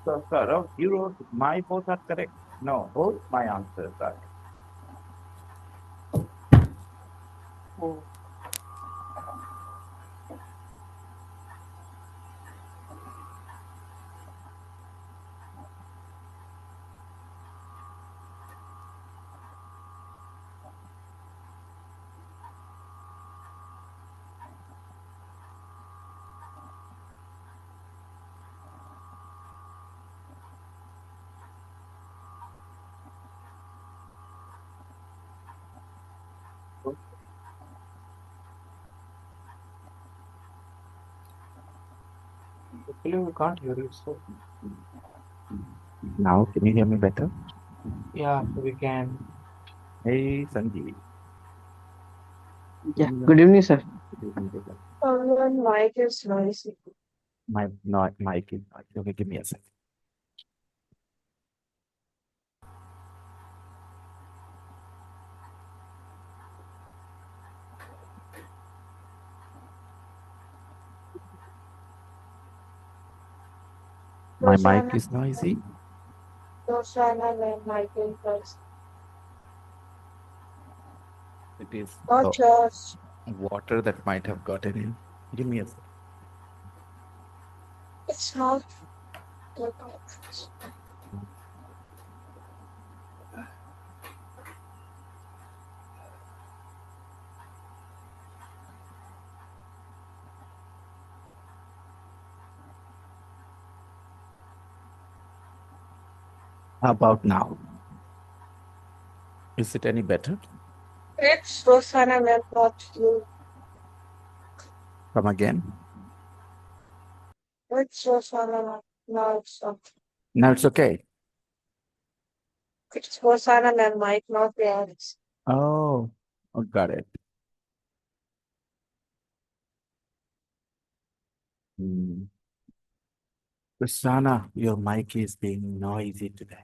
So, Saurav, you wrote my both are correct. No, both my answers are. Oh, actually, we can't hear you. So, Now, can you hear me better? yeah, we can. Hey, Sanjeev. Yeah, good evening, sir. Your mic is noisy. My not mic is not. Okay, give me a second. My mic Rosanna, is noisy. Rosanna and Michael first. It is Not yours. water that might have gotten in. Give me a second. It's not your conference. How about now? Is it any better? It's Rosanna and not you. Come again. It's Rosanna. No, it's not. Now it's okay. It's Rosanna and Mike, not yours. Oh, got it. Hmm. Prasanna, your mic is being noisy today.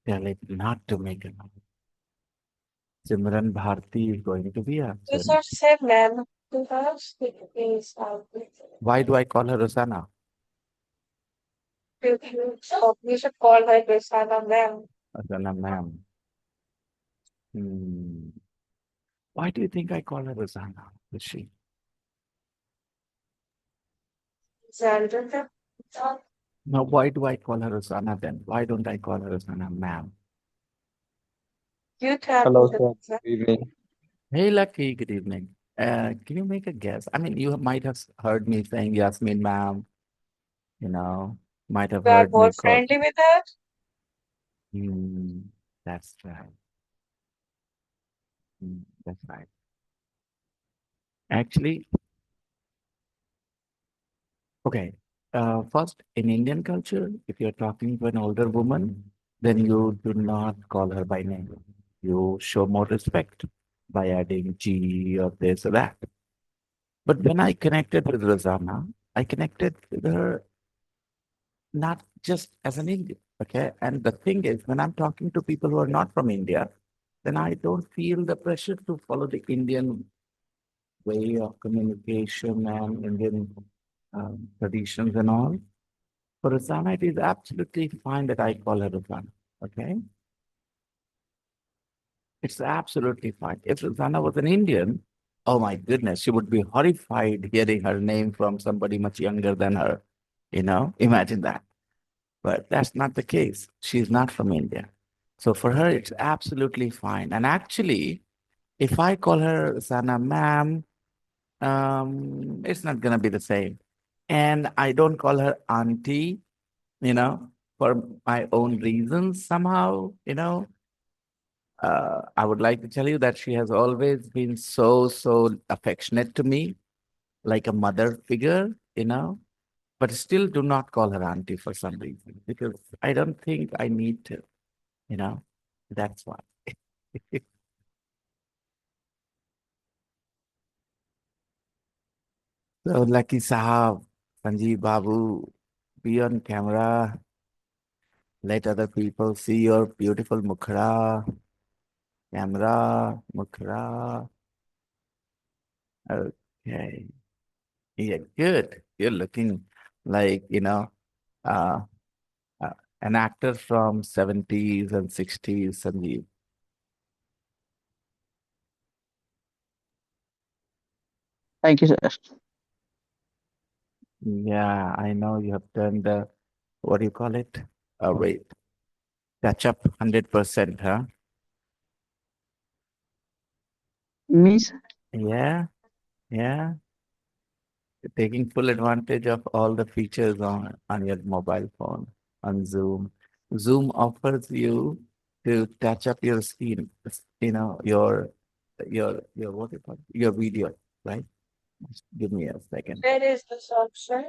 Tell it not to make a noise. Simran Bharti is going to be You absent. should say ma'am. You have speak please out. Why do I call her Rosanna? You should call her Rosanna ma'am. Rosanna, ma'am. Hmm. Why do you think I call her Rosanna? Is she? Xander. Now, why do I call her Rosanna then? Why don't I call her Rosanna, ma'am? You tell me Hello, the sir. reason. Good evening. Hey, Lucky, good evening. Can you make a guess? I mean, you might have heard me saying Yasmin, ma'am, you know, might have You are heard more me call. friendly with her? Hmm, that's right. That's right. Actually, okay. First, in Indian culture, if you're talking to an older woman, then you do not call her by name. You show more respect by adding G or this or that. But when I connected with Rosanna, I connected with her not just as an Indian. Okay. And the thing is, when I'm talking to people who are not from India, then I don't feel the pressure to follow the Indian way of communication and Indian traditions and all. For Rosanna, it is absolutely fine that I call her Rosanna. Okay. It's absolutely fine. If Rosanna was an Indian, oh my goodness, she would be horrified hearing her name from somebody much younger than her. Imagine that. But that's not the case. She's not from India. So for her, it's absolutely fine. And actually, if I call her Sana ma'am, it's not going to be the same. And I don't call her auntie, for my own reasons somehow, I would like to tell you that she has always been so, so affectionate to me, like a mother figure, but still do not call her auntie for some reason because I don't think I need to, you know, that's why. So, Lucky Sahab, Sanjeev Babu, be on camera, let other people see your beautiful mukhra, camera, mukhra. Okay. Yeah, good. You're looking like, uh, uh, an actor from 70s and 60s, Sanjeev. Thank you, sir. Yeah, I know you have done the, what do you call it? Wait, catch up 100%, huh? Miss, Yeah, yeah. Taking full advantage of all the features on your mobile phone, on Zoom. Zoom offers you to touch up your screen, your what do you call it? Your video, right? Just give me a second. Where is this option?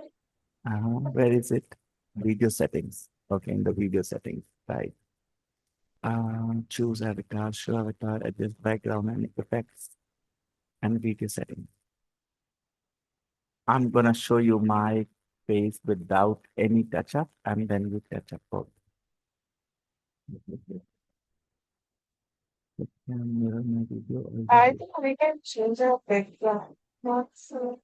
Where is it? Video settings. Okay, in the video settings, right? Choose avatar, show avatar, adjust background and effects, and video settings. I'm gonna show you my face without any touch up, and then you touch up both. Mirror my video. I think we can change our background. Not so.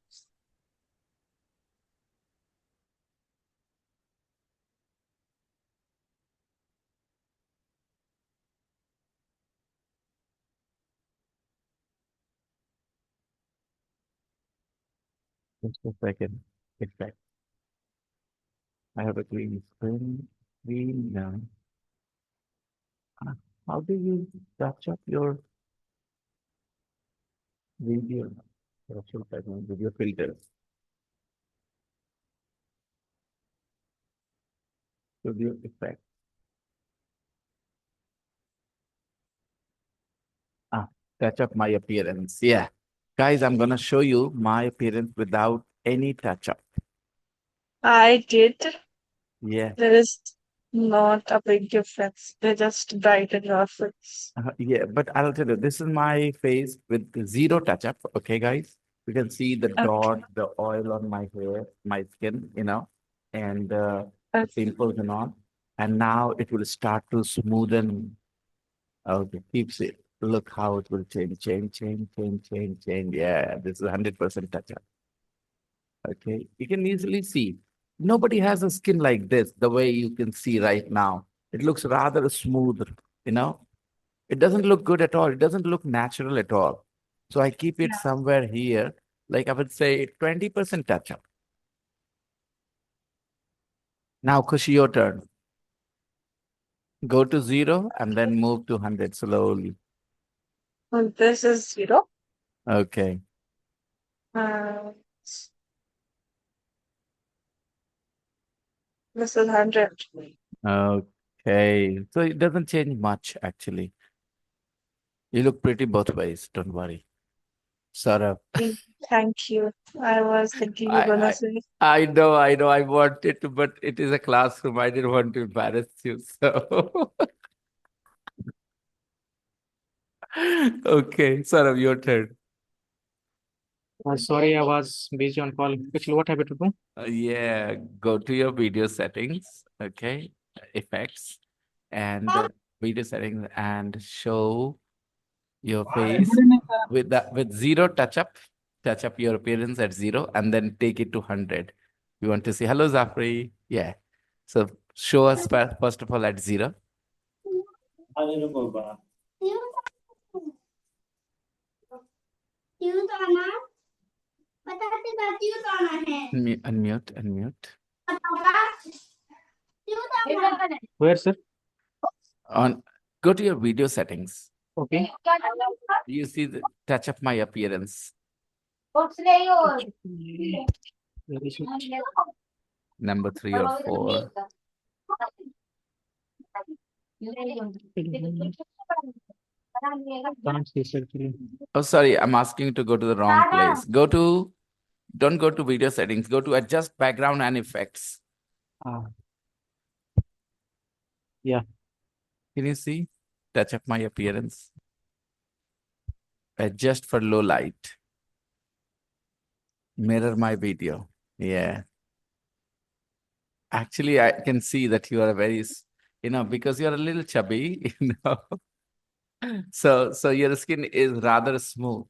Just a second. Effect. I have a green screen. Green now. Uh, How do you touch up your video? Virtual background video filters. Studio effect. Ah, touch up my appearance. Yeah. Guys, I'm gonna show you my appearance without any touch up. I did. Yeah. There is not a big difference. They just brighten your face. Yeah, but I'll tell you, this is my face with zero touch-up. Okay, guys, you can see the Okay. dot, the oil on my hair, my skin, and the Okay. pimples and all. And now it will start to smoothen. Okay, keeps it. Look how it will change. Yeah, this is 100% touch-up. Okay, you can easily see. Nobody has a skin like this, the way you can see right now. It looks rather smooth, you know. It doesn't look good at all. It doesn't look natural at all. So I keep it Yeah. somewhere here, like I would say 20% touch up. Now, Kushi, your turn. Go to zero and then move to 100 slowly. And this is 0. Okay. Uh, this is 100. Okay. So it doesn't change much, actually. You look pretty both ways. Don't worry. Saurabh. Thank you. I was thinking you're I, gonna I, say. I know, I know. I wanted to, but it is a classroom. I didn't want to embarrass you. So, okay. Saurabh, your turn. Sorry, I was busy on call. Actually, what have to do? Yeah, go to your video settings, okay, effects, and video settings, and show your face with zero touch up. Touch up your appearance at zero, and then take it to 100. We want to say hello, Zafri. Yeah. So show us first of all at zero. Unmute, unmute. Where, sir? On Go to your video settings. Okay. You see the touch up my appearance. Where is it? Number 3 or 4. Can't see, sir, actually. Oh, sorry, I'm asking you to go to the wrong place. Don't go to video settings. Go to adjust background and effects. Ah, yeah. Can you see? Touch up my appearance. Adjust for low light. Mirror my video. Yeah. Actually, I can see that you are because you're a little chubby, So your skin is rather smooth,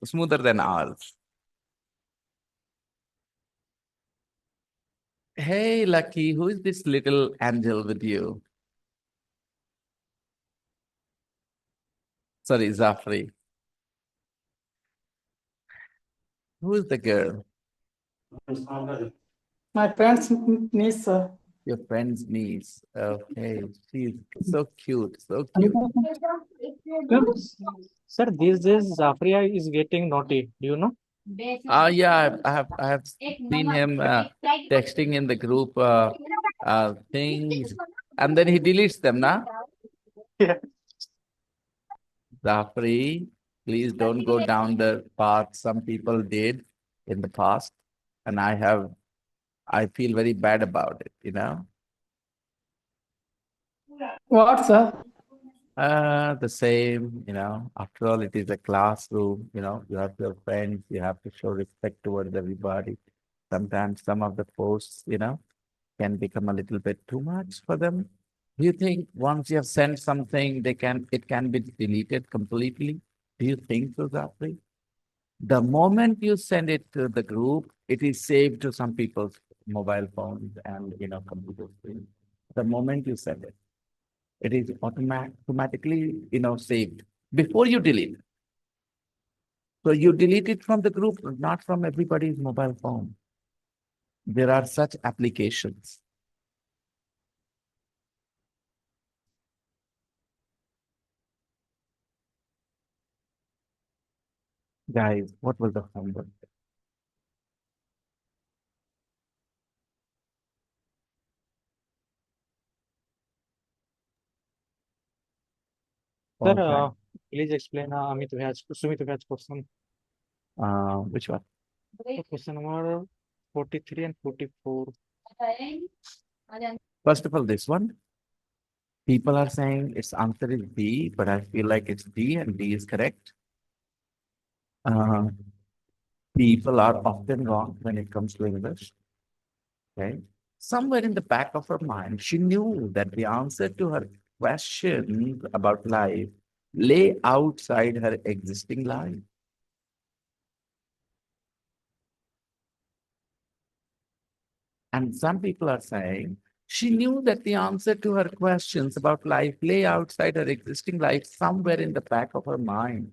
smoother than ours. Hey, Lucky, who is this little angel with you? Sorry, Zafri. Who is the girl? My friend's niece, sir. Your friend's niece. Okay, she's so cute, so cute. Sir, these days Zafria is getting naughty. Do you know? Yeah, I have seen him texting in the group things, and then he deletes them, nah? Yeah. Zafri, please don't go down the path some people did in the past, and I feel very bad about it, you know? What, sir? The same, you know, after all, it is a classroom, you know, you have your friends, you have to show respect towards everybody. Sometimes some of the posts, you know, can become a little bit too much for them. Do you think once you have sent something, it can be deleted completely? Do you think so, Zafri? The moment you send it to the group, it is saved to some people's mobile phones and, you know, computer screens. The moment you send it, it is automatically, you know, saved before you delete. So you delete it from the group, not from everybody's mobile phone. There are such applications. Guys, what was the homework? Sir, All right. please explain Sumit Vyas question. Which one? Question number 43 and 44. First of all, this one. People are saying its answer is B, but I feel like it's D and D is correct. Uh, People are often wrong when it comes to English. Okay. Somewhere in the back of her mind, she knew that the answer to her question about life lay outside her existing life. And some people are saying she knew that the answer to her questions about life lay outside her existing life somewhere in the back of her mind.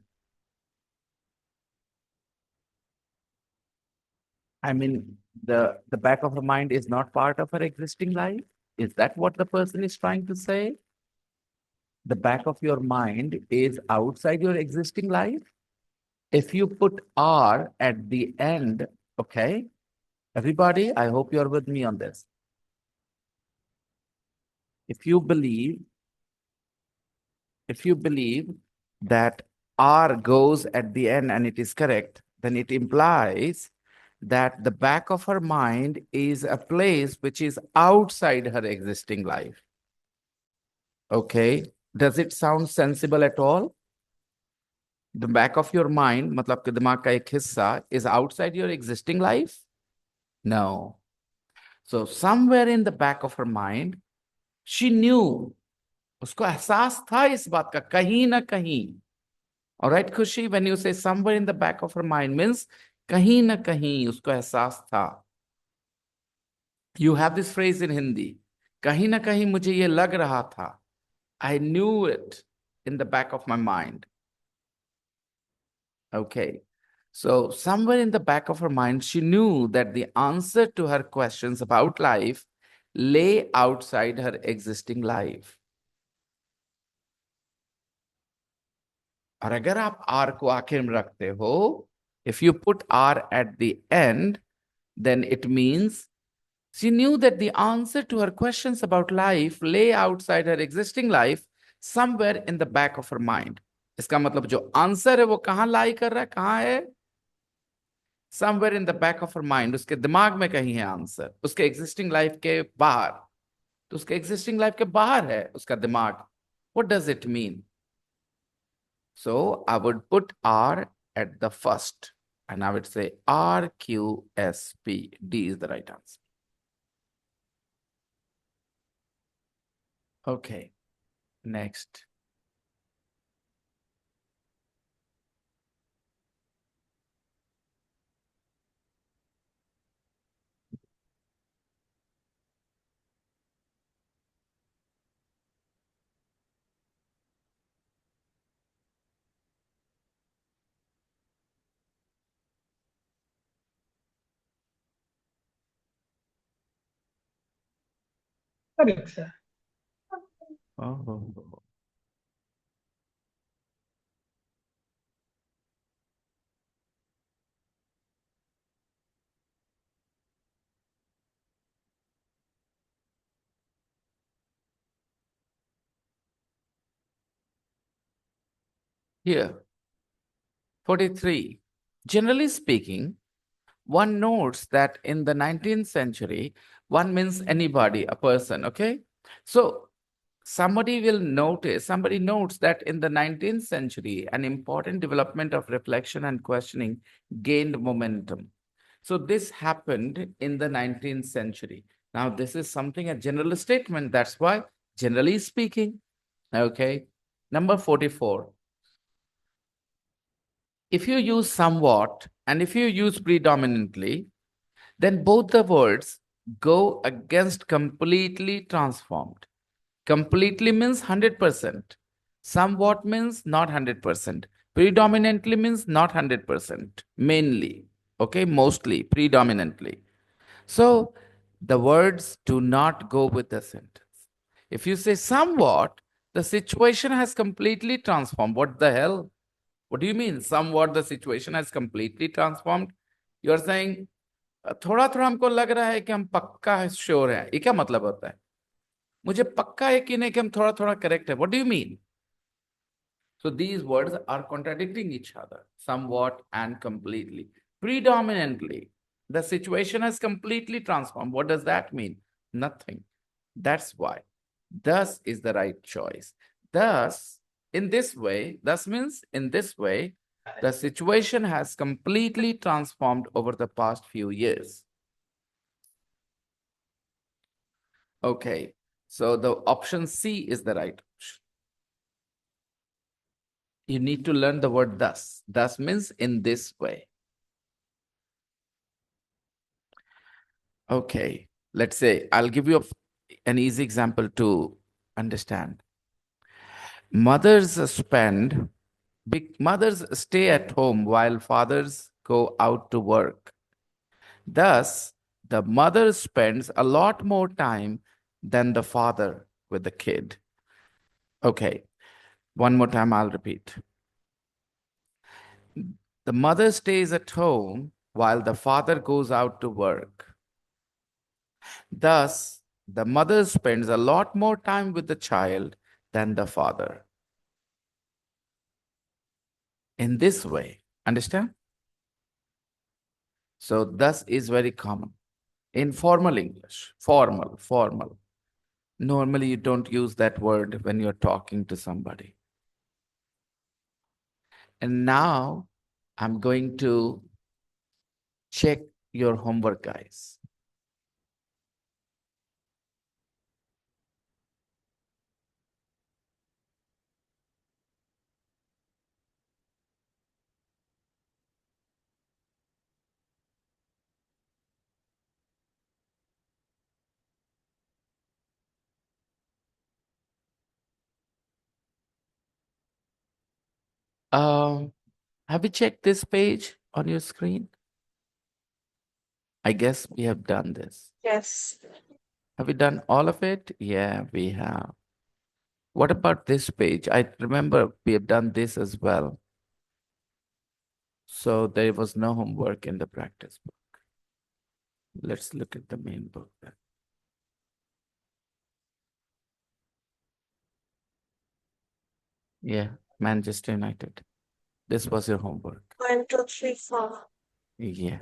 I mean, the back of her mind is not part of her existing life. Is that what the person is trying to say? The back of your mind is outside your existing life. If you put R at the end, okay, everybody, I hope you're with me on this. If you believe, if you believe that R goes at the end and it is correct, then it implies that the back of her mind is a place which is outside her existing life. Okay, does it sound sensible at all? The back of your mind, मतलब कि दिमाग का एक हिस्सा is outside your existing life? No. So somewhere in the back of her mind, she knew, उसको एहसास था इस बात का कहीं ना कहीं. All right, Khushi, when you say somewhere in the back of her mind means कहीं ना कहीं उसको एहसास था. You have this phrase in Hindi. कहीं ना कहीं मुझे ये लग रहा था. I knew it in the back of my mind. Okay. So somewhere in the back of her mind, she knew that the answer to her questions about life lay outside her existing life. और अगर आप R को आखिर में रखते हो, if you put R at the end, then it means she knew that the answer to her questions about life lay outside her existing life, somewhere in the back of her mind. इसका मतलब जो answer है वो कहाँ लाई कर रहा है, कहाँ है? Somewhere in the back of her mind, उसके दिमाग में कहीं है आंसर, उसके एग्जिस्टिंग लाइफ के बाहर. तो उसके एग्जिस्टिंग लाइफ के बाहर है उसका दिमाग. What does it mean? So I would put R at the first and I would say RQSP. D is the right answer. Okay, next. Correct, sir. Oh. Here, 43. Generally speaking, one notes that in the 19th century, one means anybody, a person, okay? So somebody notes that in the 19th century, an important development of reflection and questioning gained momentum. So this happened in the 19th century. Now, this is something, a general statement. That's why, generally speaking, okay. Number 44. If you use somewhat and if you use predominantly, then both the words go against completely transformed. Completely means 100%. Somewhat means not 100%. Predominantly means not 100%. Mainly. Okay, mostly, predominantly. So the words do not go with the sentence. If you say somewhat, the situation has completely transformed. What the hell? What do you mean? Somewhat the situation has completely transformed. You are saying थोड़ा थोड़ा हमको लग रहा है कि हम पक्का sure है. ये क्या मतलब होता है? मुझे पक्का यकीन है कि हम थोड़ा थोड़ा करेक्ट है. What do you mean? So these words are contradicting each other somewhat and completely. Predominantly, the situation has completely transformed. What does that mean? Nothing. That's why. Thus is the right choice. Thus, in this way, thus means in this way, the situation has completely transformed over the past few years. Okay, so the option C is the right option. You need to learn the word thus. Thus means in this way. Okay, let's say I'll give you an easy example to understand. Mothers stay at home while fathers go out to work. Thus, the mother spends a lot more time than the father with the kid. Okay, one more time, I'll repeat. The mother stays at home while the father goes out to work. Thus, the mother spends a lot more time with the child than the father. In this way, understand? So, thus is very common. In formal English, formal. Normally, you don't use that word when you're talking to somebody. And now, I'm going to check your homework, guys. Have you checked this page on your screen? I guess we have done this. Yes. Have we done all of it? Yeah, we have. What about this page? I remember we have done this as well. So there was no homework in the practice book. Let's look at the main book then. Yeah, Manchester United. This was your homework. 1, 2, 3, 4. Yeah.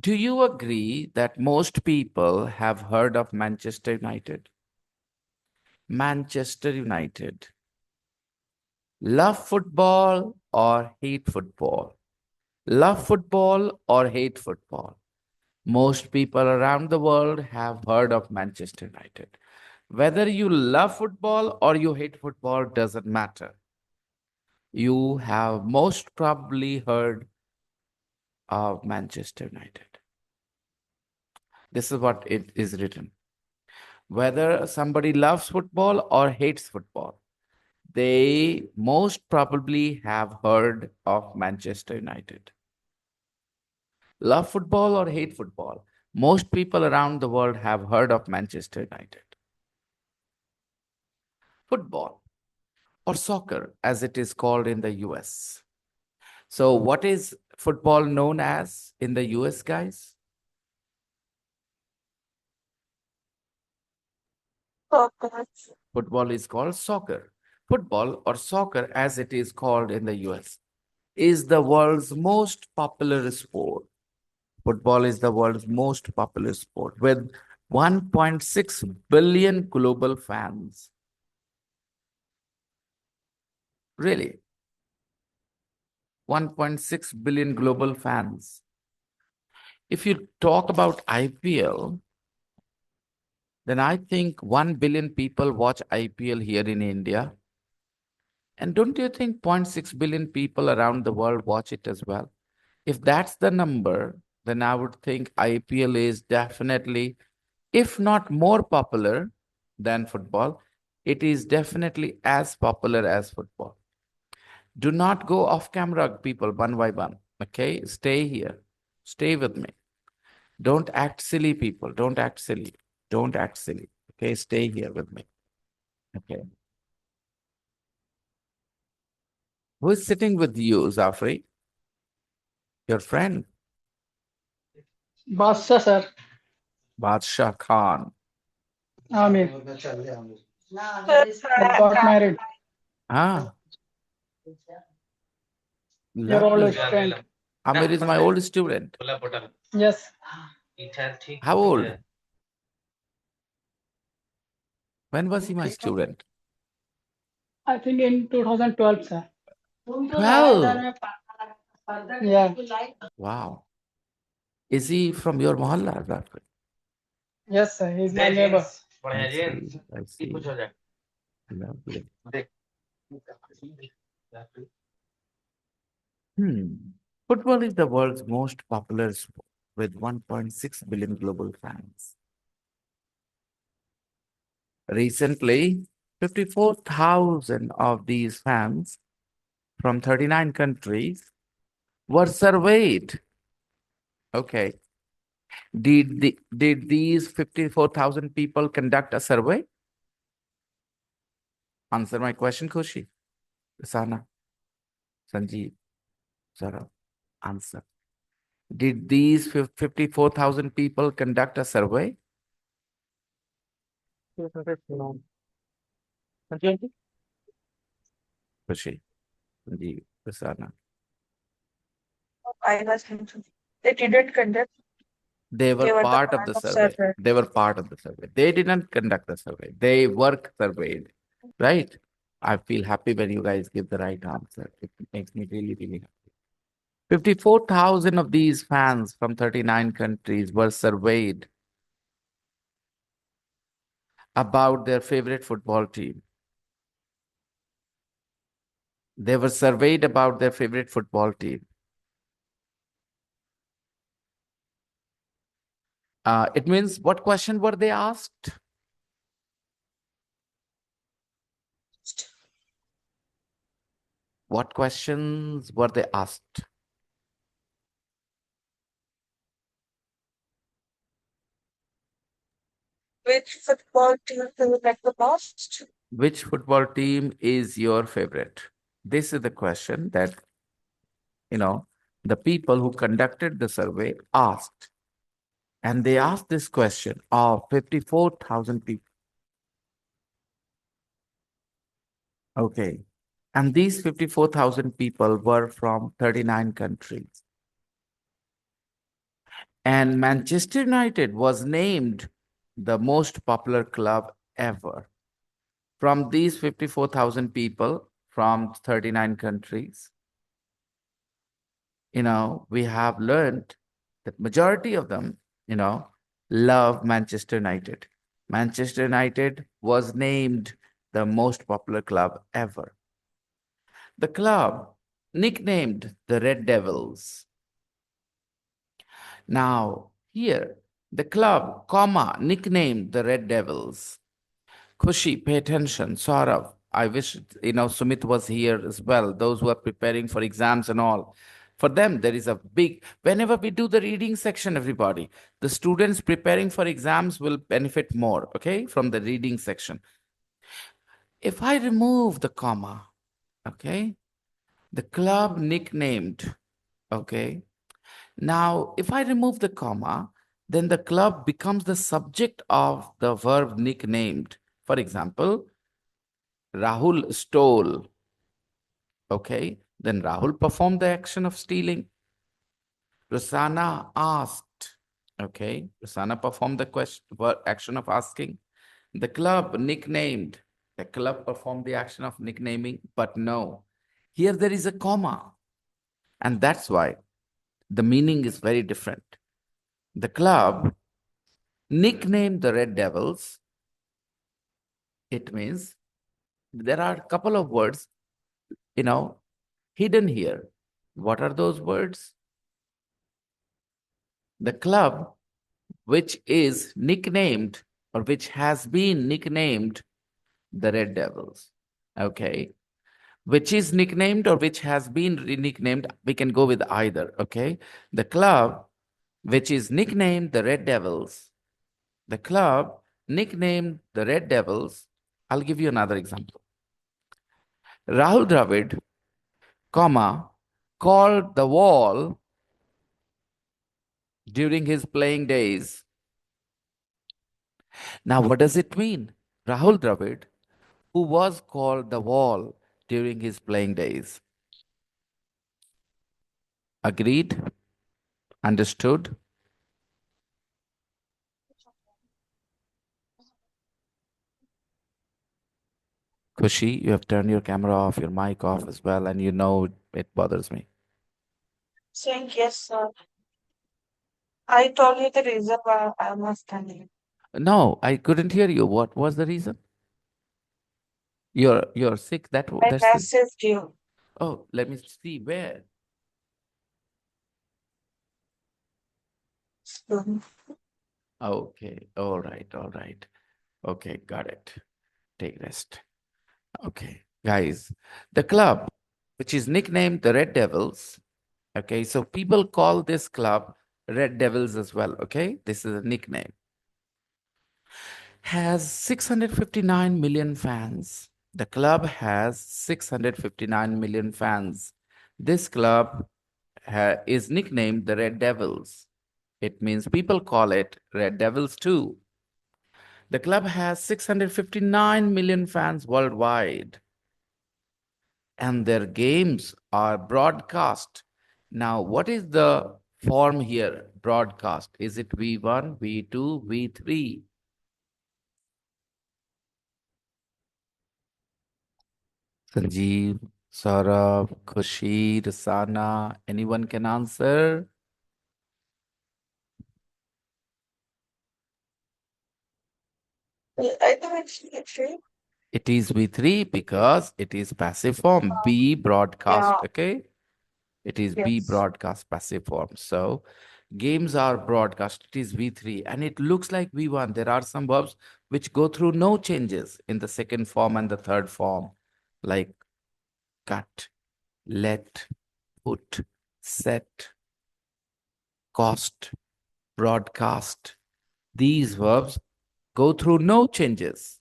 Do you agree that most people have heard of Manchester United? Manchester United. Love football or hate football? Love football or hate football? Most people around the world have heard of Manchester United. Whether you love football or you hate football doesn't matter. You have most probably heard of Manchester United. This is what it is written. Whether somebody loves football or hates football, they most probably have heard of Manchester United. Love football or hate football? Most people around the world have heard of Manchester United. Football or soccer, as it is called in the US. So, what is football known as in the US, guys? Soccer. Football is called soccer. Football or soccer, as it is called in the US, is the world's most popular sport. Football is the world's most popular sport with 1.6 billion global fans. Really? 1.6 billion global fans. If you talk about IPL, then I think 1 billion people watch IPL here in India. And don't you think 0.6 billion people around the world watch it as well? If that's the number, then I would think IPL is definitely, if not more popular than football, it is definitely as popular as football. Do not go off camera, people, one by one. Okay, stay here. Stay with me. Don't act silly, people. Don't act silly. Don't act silly. Okay, stay here with me. Okay. Who is sitting with you, Zafri? Your friend, Basha, sir. Badshah Khan. Amir. Sir, Got married. Ah, Your old lovely. friend. Amir is my old student. Yes. How old? When was he my student? I think in 2012, sir. 12. Yeah. Wow. Is he from your mohalla, Zafri? Yes, sir. He's my neighbor. I see. I see. Lovely. Hmm. Football is the world's most popular sport with 1.6 billion global fans. Recently, 54,000 of these fans from 39 countries were surveyed. Okay. Did these 54,000 people conduct a survey? Answer my question, Kushi. Sana, Sanjeev, Zara, answer. Did these 54,000 people conduct a survey? No. 20? Kushi, Sanjeev, Sana. I was thinking. They didn't conduct. They were They were the part of part the of survey. server. They were part of the survey. They didn't conduct the survey. They were surveyed, right? I feel happy when you guys give the right answer. It makes me really, really happy. 54,000 of these fans from 39 countries were surveyed about their favorite football team. They were surveyed about their favorite football team. It means what question were they asked? What questions were they asked? Which football team do you like the most? Which football team is your favorite? This is the question that, the people who conducted the survey asked. And they asked this question of 54,000 people. Okay. And these 54,000 people were from 39 countries. And Manchester United was named the most popular club ever. From these 54,000 people from 39 countries, we have learned that majority of them, love Manchester United. Manchester United was named the most popular club ever. The club nicknamed the Red Devils. Now, here, the club, nicknamed the Red Devils. Kushi, pay attention. Saurav, I wish, Sumit was here as well. Those who are preparing for exams and all. For them, there is a big, whenever we do the reading section, everybody, the students preparing for exams will benefit more, okay, from the reading section. If I remove the comma, okay, the club nicknamed, okay, now if I remove the comma, then the club becomes the subject of the verb nicknamed. For example, Rahul stole, okay, then Rahul performed the action of stealing. Rosanna asked, okay, Rosanna performed the action of asking. The club nicknamed, the club performed the action of nicknaming, but no, here there is a comma, and that's why the meaning is very different. The club nicknamed the Red Devils. It means there are a couple of words, hidden here. What are those words? The club, which is nicknamed or which has been nicknamed the Red Devils. Okay. Which is nicknamed or which has been nicknamed, we can go with either. Okay. The club, which is nicknamed the Red Devils. The club nicknamed the Red Devils. I'll give you another example. Rahul Dravid, comma, called the wall during his playing days. Now, what does it mean? Rahul Dravid, who was called the wall during his playing days. Agreed? Understood? Kushi, you have turned your camera off, your mic off as well, and you know it bothers me. Saying yes, sir. I told you the reason why I'm asking. No, I couldn't hear you. What was the reason? You're sick. I That's the. messaged you. Oh, let me see where. Mhm. Okay. All right. All right. Okay. Got it. Take rest. Okay. Guys, the club, which is nicknamed the Red Devils. Okay. So people call this club Red Devils as well. Okay. This is a nickname. Has 659 million fans. The club has 659 million fans. This club is nicknamed the Red Devils. It means people call it Red Devils too. The club has 659 million fans worldwide, and their games are broadcast. Now, what is the form here? Broadcast. Is it V1, V2, V3? Sanjeev, Saurabh, Khushi, Rasana, anyone can answer? I think it's true. It is V3 because it is passive form, B broadcast, Yeah. okay? It is B Yes. broadcast passive form. So games are broadcast, it is V3 and it looks like V1. There are some verbs which go through no changes in the second form and the third form, like cut, let, put, set, cost, broadcast. These verbs go through no changes.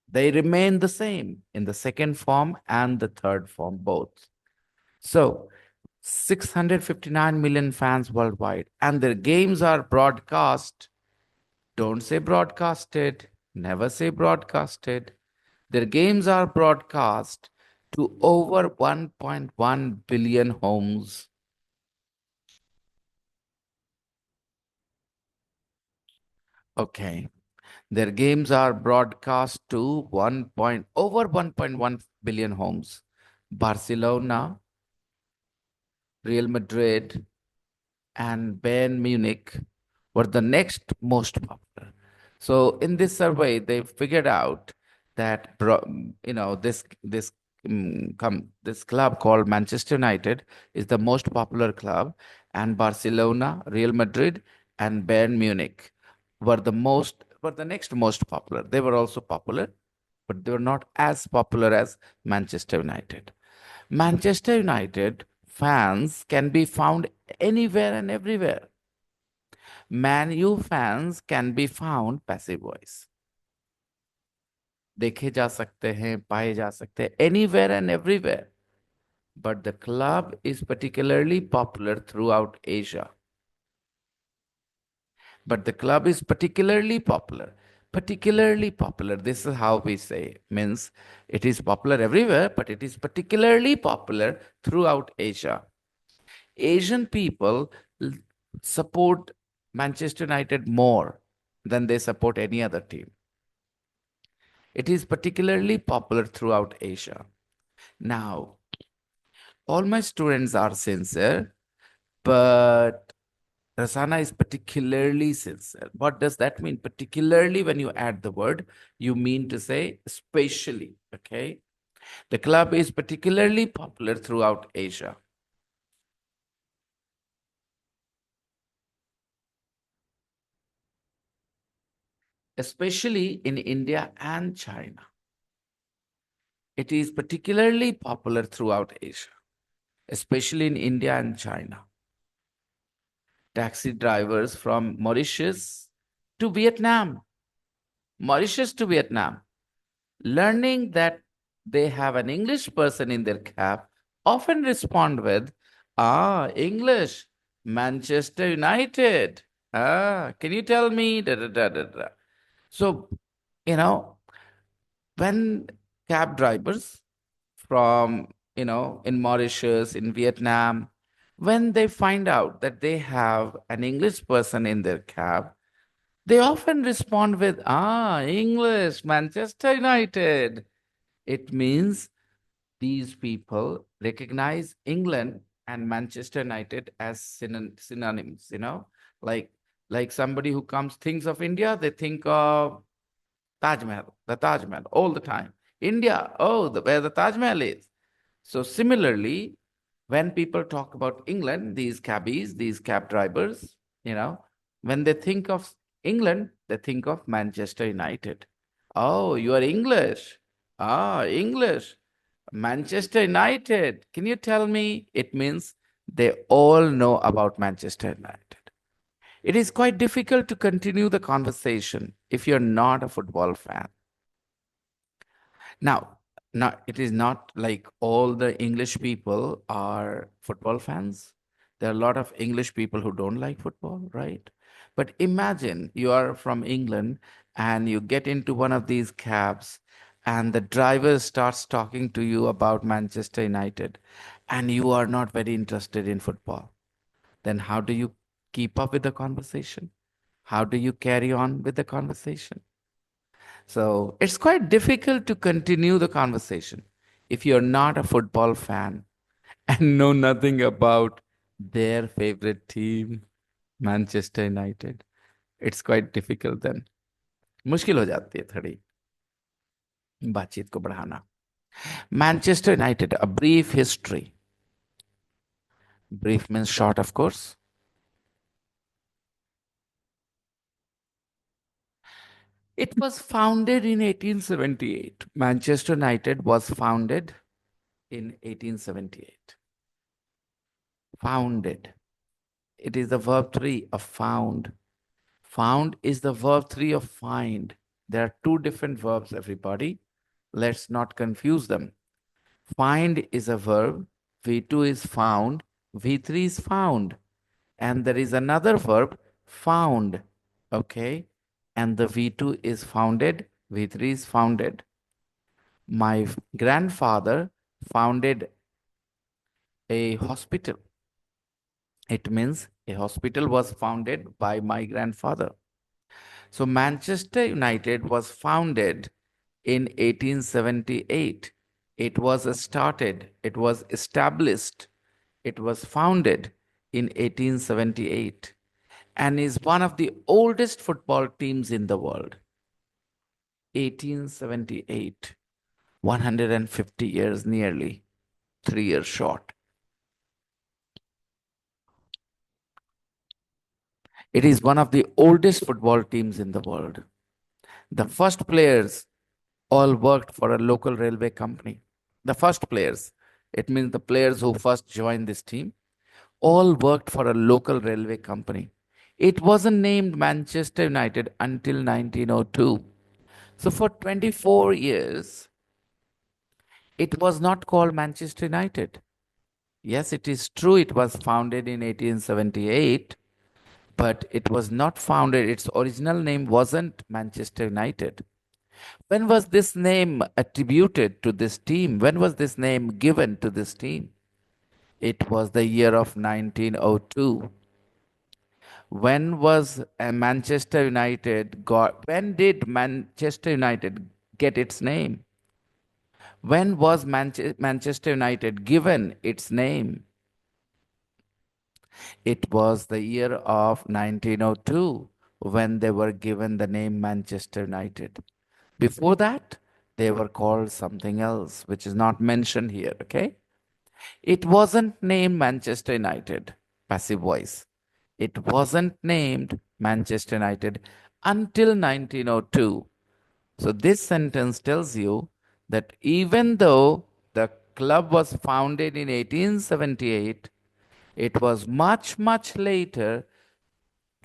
They remain the same in the second form and the third form, both. So, 659 million fans worldwide, and their games are broadcast. Don't say broadcasted, never say broadcasted. Their games are broadcast to over 1.1 billion homes. Okay. Their games are broadcast to over 1.1 billion homes. Barcelona, Real Madrid, and Bayern Munich were the next most popular. So in this survey, they figured out that this club called Manchester United is the most popular club, and Barcelona, Real Madrid, and Bayern Munich were the next most popular. They were also popular, but they were not as popular as Manchester United. Manchester United fans can be found anywhere and everywhere. Man U fans can be found passive voice. देखे जा सकते हैं, पाए जा सकते हैं, anywhere and everywhere. But the club is particularly popular throughout Asia. But the club is particularly popular. Particularly popular. This is how we say. Means it is popular everywhere, but it is particularly popular throughout Asia. Asian people support Manchester United more than they support any other team. It is particularly popular throughout Asia. Now, all my students are sincere, but Rasana is particularly sincere. What does that mean? Particularly, when you add the word, you mean to say especially, okay? The club is particularly popular throughout Asia. Especially in India and China. It is particularly popular throughout Asia, especially in India and China. Taxi drivers from Mauritius to Vietnam, Mauritius to Vietnam, learning that they have an English person in their cab, often respond with, English, Manchester United. Can you tell me? Da, da, da, da, da. So, when cab drivers from, in Mauritius, in Vietnam, when they find out that they have an English person in their cab, they often respond with, English, Manchester United. It means these people recognize England and Manchester United as synonyms, like somebody who thinks of India, they think of the Taj Mahal all the time. India, where the Taj Mahal is. So similarly, when people talk about England, these cabbies, these cab drivers, when they think of England, they think of Manchester United. Oh, you are English. English. Manchester United. Can you tell me? It means they all know about Manchester United. It is quite difficult to continue the conversation if you're not a football fan. Now, it is not like all the English people are football fans. There are a lot of English people who don't like football, right? But imagine you are from England and you get into one of these cabs and the driver starts talking to you about Manchester United and you are not very interested in football. Then how do you keep up with the conversation? How do you carry on with the conversation? So it's quite difficult to continue the conversation if you're not a football fan and know nothing about their favorite team, Manchester United. It's quite difficult then. मुश्किल हो जाती है थोड़ी बातचीत को बढ़ाना. Manchester United, a brief history. Brief means short, of course. It was founded in 1878. Manchester United was founded in 1878. Founded. It is the verb 3 of found. Found is the verb 3 of find. There are two different verbs, everybody. Let's not confuse them. Find is a verb. V2 is found. V3 is found. And there is another verb, found. Okay? And the V2 is founded. V3 is founded. My grandfather founded a hospital. It means a hospital was founded by my grandfather. So Manchester United was founded in 1878. It was established, it was founded in 1878 and is one of the oldest football teams in the world. 1878, 150 years nearly, 3 years short. It is one of the oldest football teams in the world. The first players all worked for a local railway company. The first players, It means the players who first joined this team all worked for a local railway company. It wasn't named Manchester United until 1902. So for 24 years, it was not called Manchester United. Yes, it is true it was founded in 1878, but it was not founded, its original name wasn't Manchester United. When was this name attributed to this team? When was this name given to this team? It was the year of 1902. When was Manchester United got? When did Manchester United get its name? When was Manchester United given its name? It was the year of 1902 when they were given the name Manchester United. Before that, they were called something else, which is not mentioned here, okay? It wasn't named Manchester United, passive voice. It wasn't named Manchester United until 1902. So this sentence tells you that even though the club was founded in 1878, it was much, much later,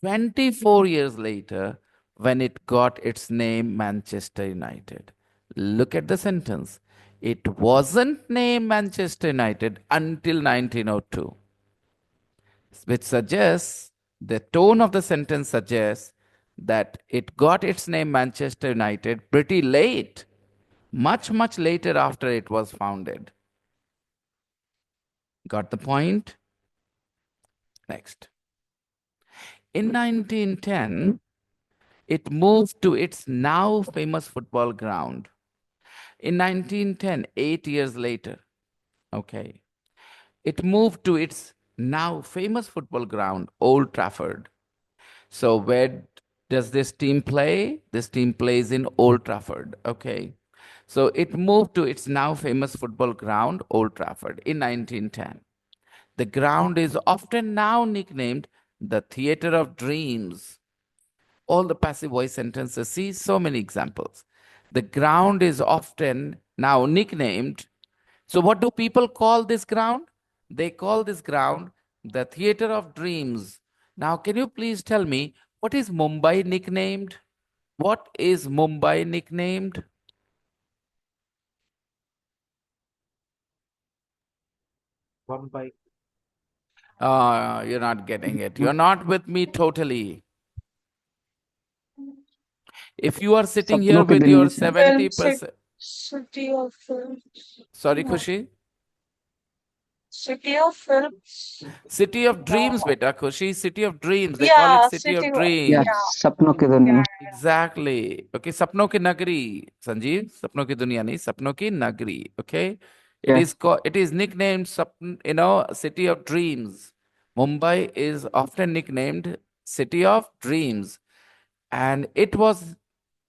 24 years later, when it got its name Manchester United. Look at the sentence. It wasn't named Manchester United until 1902, which suggests the tone of the sentence suggests that it got its name Manchester United pretty late, much, much later after it was founded. Got the point? Next. In 1910, it moved to its now famous football ground. In 1910, 8 years later, okay, it moved to its now famous football ground, Old Trafford. So where does this team play? This team plays in Old Trafford, okay. So it moved to its now famous football ground, Old Trafford, in 1910. The ground is often now nicknamed the Theatre of Dreams. All the passive voice sentences see so many examples. The ground is often now nicknamed. So, what do people call this ground? They call this ground the Theatre of Dreams. Now, can you please tell me what is Mumbai nicknamed? What is Mumbai nicknamed? Mumbai. You're not getting it. You're not with me totally. If you are sitting here सपनों की with दुनिया your से 70%, City of Films. sorry, No. Khushi? City of Films. City of Dreams, No. beta, Khushi. City of Dreams. They call it Yeah, City City of of, या yeah. Dreams. सपनों की दुनिया Exactly. Okay, Sapno ki Nagri. Sanjeev, Sapno ki Duniya nahi, Sapno ki Nagri. Okay. It या is it is nicknamed City of Dreams. Mumbai is often nicknamed City of Dreams. And it was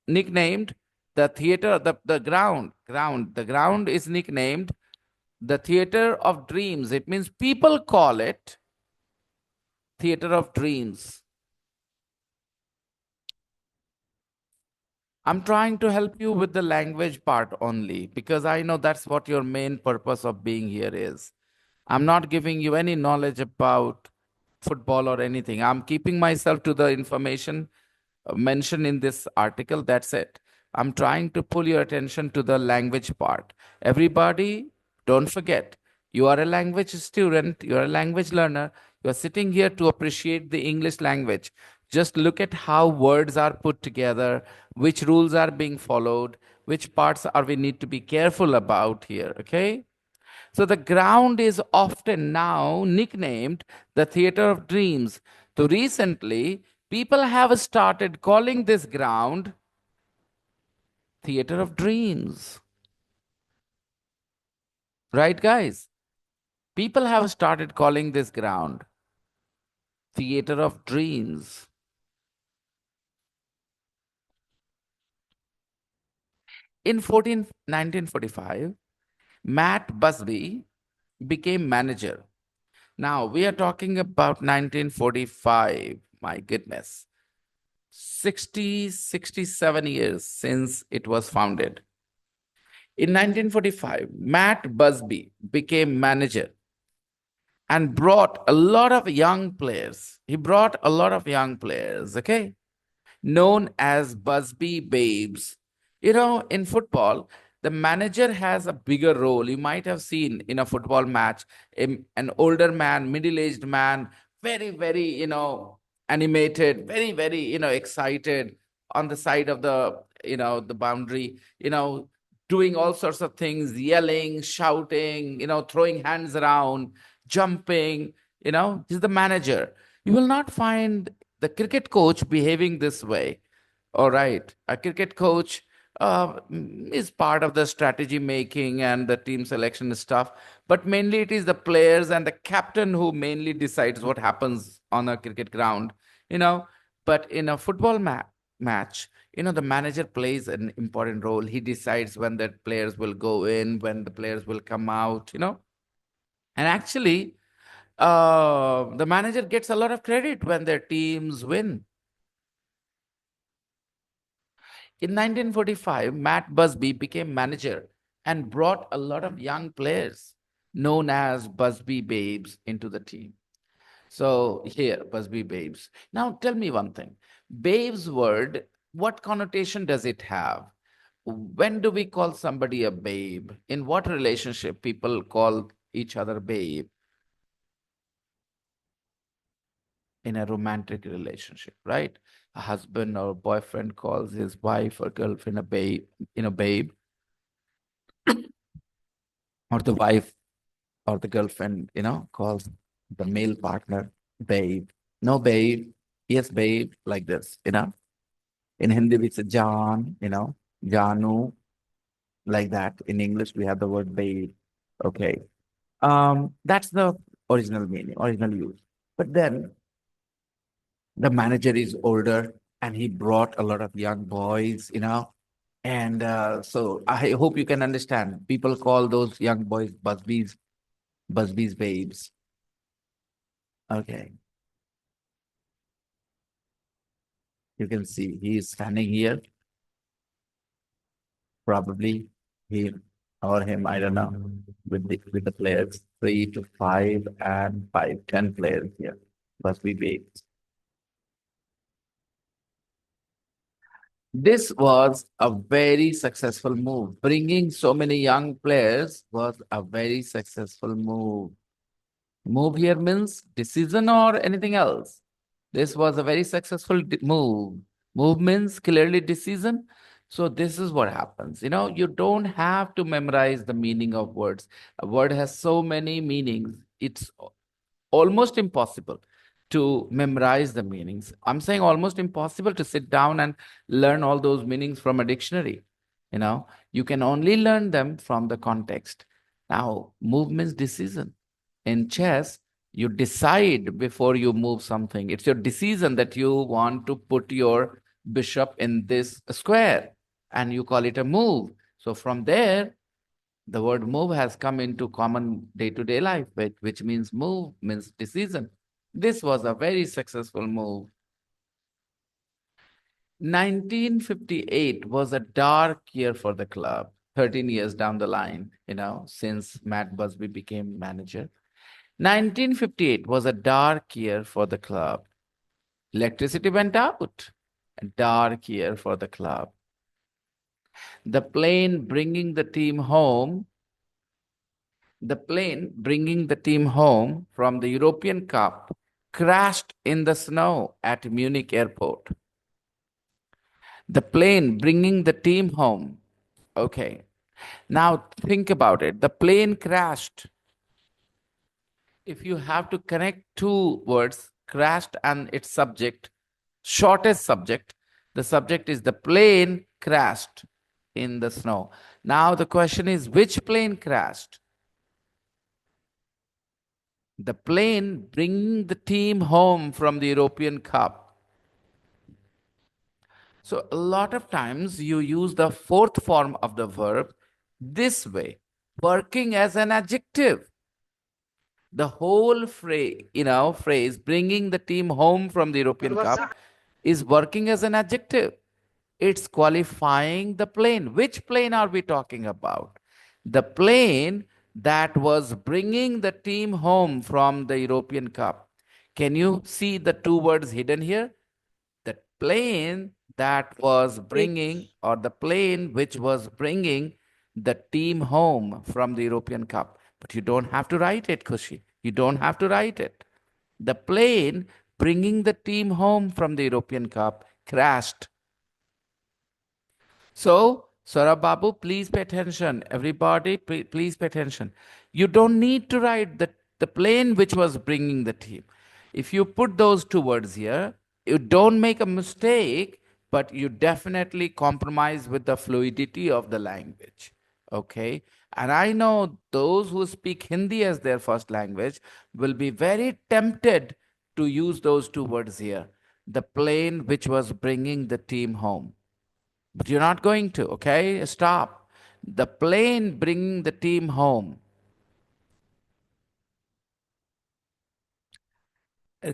nicknamed the theater, the ground is nicknamed the Theater of Dreams. It means people call it Theater of Dreams. I'm trying to help you with the language part only because I know that's what your main purpose of being here is. I'm not giving you any knowledge about football or anything. I'm keeping myself to the information mentioned in this article. That's it. I'm trying to pull your attention to the language part. Everybody, don't forget, you are a language student, you are a language learner, you are sitting here to appreciate the English language. Just look at how words are put together, which rules are being followed, which parts are we need to be careful about here, okay? So the ground is often now nicknamed the Theater of Dreams. So recently, people have started calling this ground Theater of Dreams. Right, guys? People have started calling this ground Theater of Dreams. In 1945, Matt Busby became manager. Now we are talking about 1945. My goodness. 67 years since it was founded. In 1945, Matt Busby became manager and brought a lot of young players. He brought a lot of young players, okay, known as Busby Babes. In football, the manager has a bigger role. You might have seen in a football match an older man, middle aged man, very, very, animated, very, very, excited on the side of the boundary, doing all sorts of things, yelling, shouting, throwing hands around, jumping, he's the manager. You will not find the cricket coach behaving this way. All right. A cricket coach is part of the strategy making and the team selection stuff, but mainly it is the players and the captain who mainly decides what happens on a cricket ground, you know. But in a football match, the manager plays an important role. He decides when the players will go in, when the players will come out, And actually, the manager gets a lot of credit when their teams win. In 1945, Matt Busby became manager and brought a lot of young players known as Busby Babes into the team. So here, Busby Babes. Now tell me one thing. Babes word, what connotation does it have? When do we call somebody a babe? In what relationship people call each other babe? In a romantic relationship, right? A husband or boyfriend calls his wife or girlfriend a babe, or the wife or the girlfriend, calls the male partner babe. No, babe. Yes,. Like this. In Hindi, it's a Jan, Janu, like that. In English, we have the word babe. Okay. That's the original meaning, original use. But then the manager is older and he brought a lot of young boys. And so I hope you can understand. People call those young boys Busby's babes. Okay. You can see he is standing here. Probably he or him, I don't know, with the players, 3 to 5 and 5, 10 players here. Busby babes. This was a very successful move. Bringing so many young players was a very successful move. Move here means decision or anything else. This was a very successful move. Move means clearly decision. So this is what happens. You don't have to memorize the meaning of words. A word has so many meanings. It's almost impossible to memorize the meanings. I'm saying almost impossible to sit down and learn all those meanings from a dictionary. You can only learn them from the context. Now, move means decision. In chess, you decide before you move something. It's your decision that you want to put your bishop in this square, and you call it a move. So from there, the word move has come into common day-to-day life, which means move, means decision. This was a very successful move. 1958 was a dark year for the club, 13 years down the line, since Matt Busby became manager. 1958 was a dark year for the club. Electricity went out. A dark year for the club. The plane bringing the team home from the European Cup crashed in the snow at Munich airport. The plane bringing the team home. Okay. Now think about it. The plane crashed. If you have to connect two words, crashed and its subject, shortest subject, the subject is the plane crashed in the snow. Now the question is, which plane crashed? The plane bringing the team home from the European Cup. So a lot of times you use the fourth form of the verb this way, working as an adjective. The whole phrase bringing the team home from the European Cup is working as an adjective. It's qualifying the plane. Which plane are we talking about? The plane that was bringing the team home from the European Cup. Can you see the two words hidden here? The plane that was bringing, or the plane which was bringing the team home from the European Cup. But you don't have to write it, Kushi. You don't have to write it. The plane bringing the team home from the European Cup crashed. So, Saurabh Babu, please pay attention. Everybody, please pay attention. You don't need to write the plane which was bringing the team. If you put those two words here, you don't make a mistake, but you definitely compromise with the fluidity of the language. Okay? And I know those who speak Hindi as their first language will be very tempted to use those two words here. The plane which was bringing the team home. But you're not going to, okay? Stop. The plane bringing the team home.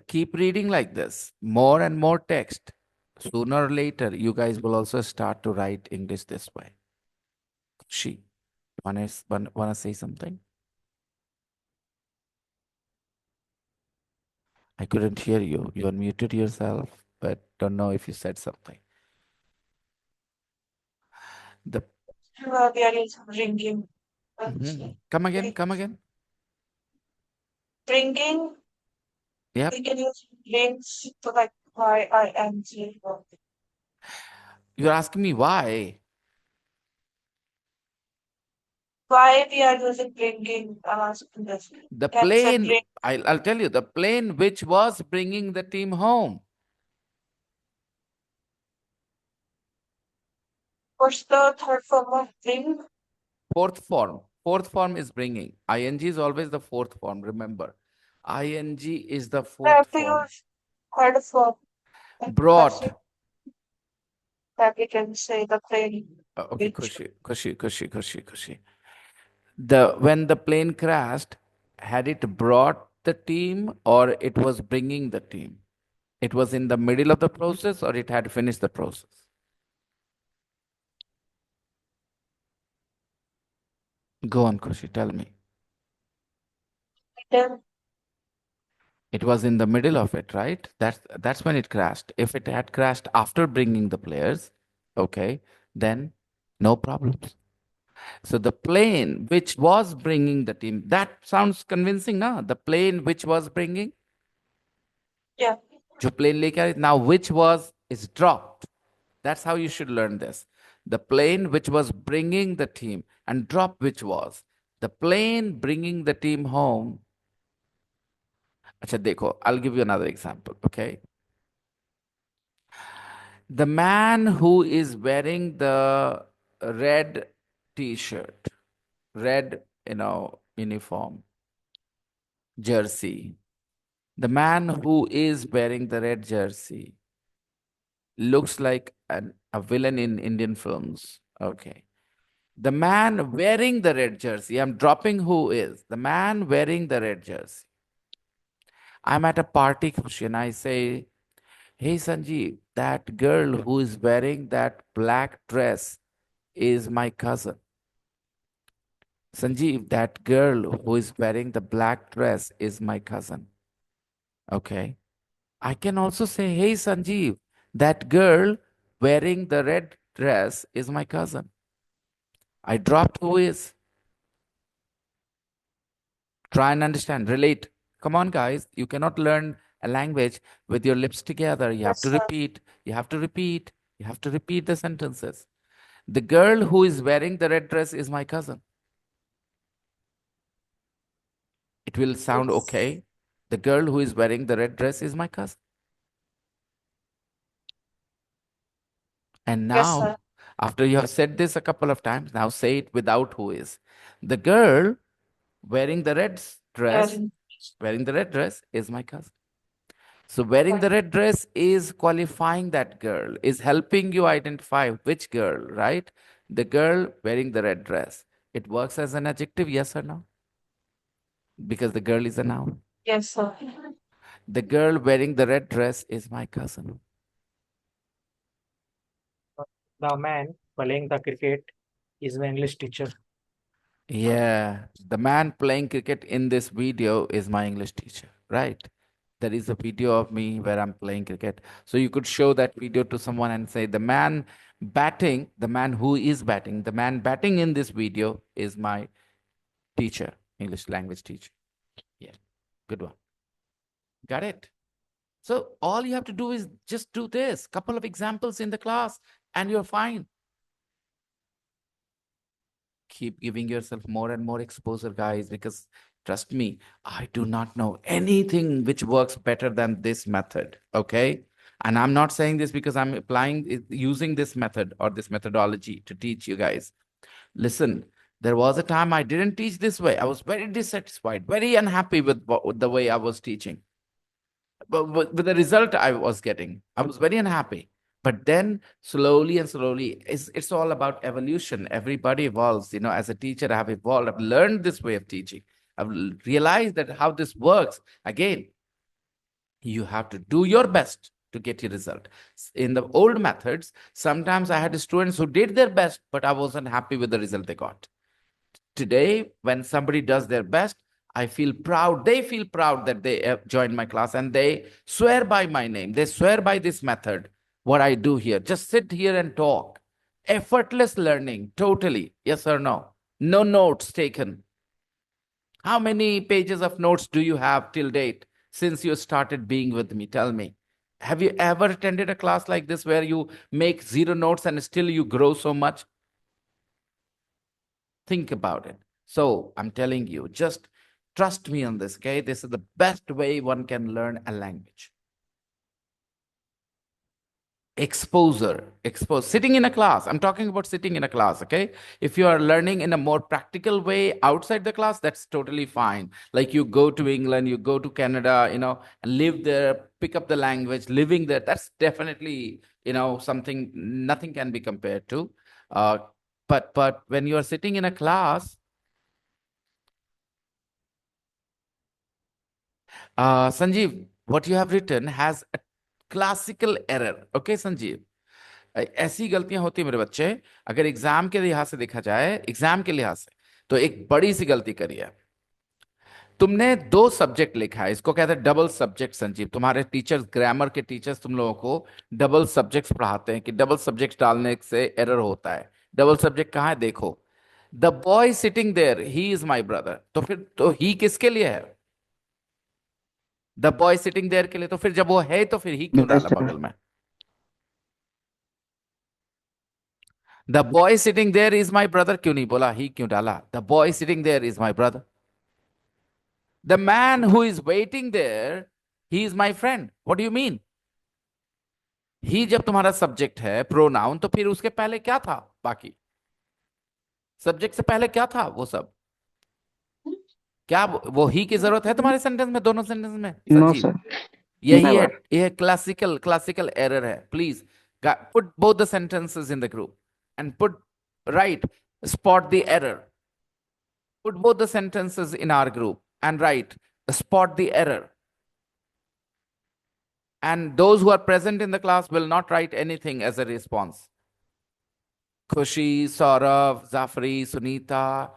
Keep reading like this. More and more text. Sooner or later, you guys will also start to write English this way. She. Wanna say something? I couldn't hear you. You unmuted yourself, but don't know if you said something. The We are using bringing. Come again, come again. Bringing, Yep. we can use brings to like ing. You're asking me why? Why we are using bringing? I'm asking this. The Can say plane, bring. I'll tell you, the plane which was bringing the team home. What's the third form of bring? Fourth form. Fourth form is bringing. ING is always the fourth form, remember. ING is the We fourth have to form. use third form. Like Brought. passive, that we can say the plane. Okay, Which Kushi. When the plane crashed, had it brought the team or it was bringing the team? It was in the middle of the process or it had finished the process? Go on, Kushi, tell me. then It was in the middle of it, right? That's when it crashed. If it had crashed after bringing the players, okay, then no problems. So the plane which was bringing the team, that sounds convincing, na? The plane which was bringing, yeah. जो plane लेके आए, now which was is dropped. That's how you should learn this. The plane which was bringing the team and drop which was. The plane bringing the team home. अच्छा देखो, I'll give you another example, okay? The man who is wearing the red t-shirt, red, uniform, jersey. The man who is wearing the red jersey looks like a villain in Indian films. Okay. The man wearing the red jersey, I'm dropping who is. The man wearing the red jersey. I'm at a party, Khushi, and I say, hey, Sanjeev, that girl who is wearing that black dress is my cousin. Sanjeev, that girl who is wearing the black dress is my cousin. Okay. I can also say, hey, Sanjeev, that girl wearing the red dress is my cousin. I dropped who is. Try and understand, relate. Come on, guys. You cannot learn a language with your lips together. You have Yes, to sir. repeat. You have to repeat. You have to repeat the sentences. The girl who is wearing the red dress is my cousin. It will sound Yes. okay. The girl who is wearing the red dress is my cousin. And Yes, now, sir. after you have said this a couple of times, now say it without who is. The girl wearing the red dress, Wearing. wearing the red dress is my cousin. So wearing the Fine. red dress is qualifying that girl, is helping you identify which girl, right? The girl wearing the red dress. It works as an adjective, yes or no? Because the girl is a noun. Yes, sir. The girl wearing the red dress is my cousin. The man playing the cricket is my English teacher. Yeah, the man playing cricket in this video is my English teacher, right? There is a video of me where I'm playing cricket. So you could show that video to someone and say, the man who is batting, the man batting in this video is my teacher, English language teacher. Yeah, good one. Got it? So all you have to do is just do this, couple of examples in the class, and you're fine. Keep giving yourself more and more exposure, guys, because trust me, I do not know anything which works better than this method. Okay. And I'm not saying this because I'm using this method or this methodology to teach you guys. Listen, there was a time I didn't teach this way. I was very dissatisfied, very unhappy with the way I was teaching. But with the result I was getting, I was very unhappy. But then slowly and slowly, it's all about evolution. Everybody evolves. You know, as a teacher, I have evolved. I've learned this way of teaching. I've realized that how this works. Again, you have to do your best to get your result. In the old methods, sometimes I had students who did their best, but I wasn't happy with the result they got. Today, when somebody does their best, I feel proud. They feel proud that they have joined my class and they swear by my name. They swear by this method, what I do here. Just sit here and talk. Effortless learning, totally. Yes or no? No notes taken. How many pages of notes do you have till date since you started being with me? Tell me. Have you ever attended a class like this where you make zero notes and still you grow so much? Think about it. So I'm telling you, just trust me on this, okay? This is the best way one can learn a language. Sitting in a class. I'm talking about sitting in a class, okay? If you are learning in a more practical way outside the class, that's totally fine. Like you go to England, you go to Canada, and live there, pick up the language, living there. That's definitely, something nothing can be compared to. But when you are sitting in a class, Sanjeev, what you have written has a classical error. Okay, Sanjeev? ऐसी गलतियां होती है मेरे बच्चे। अगर exam के लिहाज से देखा जाए, एग्जाम के लिहाज से, तो एक बड़ी सी गलती करी है। तुमने दो सब्जेक्ट लिखा है, इसको कहते हैं डबल सब्जेक्ट। संजीव, तुम्हारे टीचर्स, ग्रामर के टीचर्स तुम लोगों को डबल सब्जेक्ट्स पढ़ाते हैं कि डबल सब्जेक्ट्स डालने से एरर होता है। डबल सब्जेक्ट कहाँ है देखो। The boy sitting there, he is my brother. तो फिर तो ही किसके लिए है? द बॉय सिटिंग देयर के लिए। तो फिर जब वो है तो फिर ही क्यों Yes, डाला sir. बगल में? The boy sitting there is my brother क्यों नहीं बोला? ही क्यों डाला? The boy sitting there is my brother. The man who is waiting there, he is my friend. What do you mean? He जब तुम्हारा subject है, pronoun, तो फिर उसके पहले क्या था? बाकी सब्जेक्ट से पहले क्या था? वो सब क्या वो ही की जरूरत है तुम्हारे सेंटेंस में, दोनों सेंटेंस में? No, Sanjeev, sir. यही है, Never. यह क्लासिकल एरर है। Please put both the sentences in the group and put right, spot the error. Put both the sentences in our group and write, spot the error. And those who are present in the class will not write anything as a response. Khushi, Saurav, Zafri, Sunita,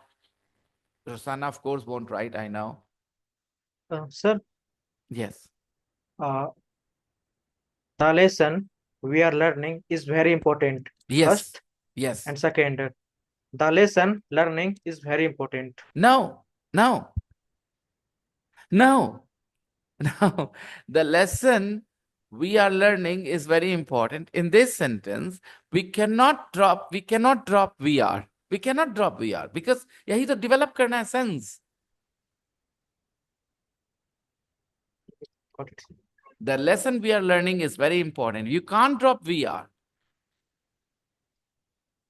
Rosanna, of course, won't write, I know. Sir, Yes. the lesson we are learning is very important. Yes. First Yes. and second, the lesson learning is very important. No. No. No. No. The lesson we are learning is very important. In this sentence, we cannot drop VR. We cannot drop VR because yahi to develop karna hai sense. Got it. The lesson we are learning is very important. You can't drop VR.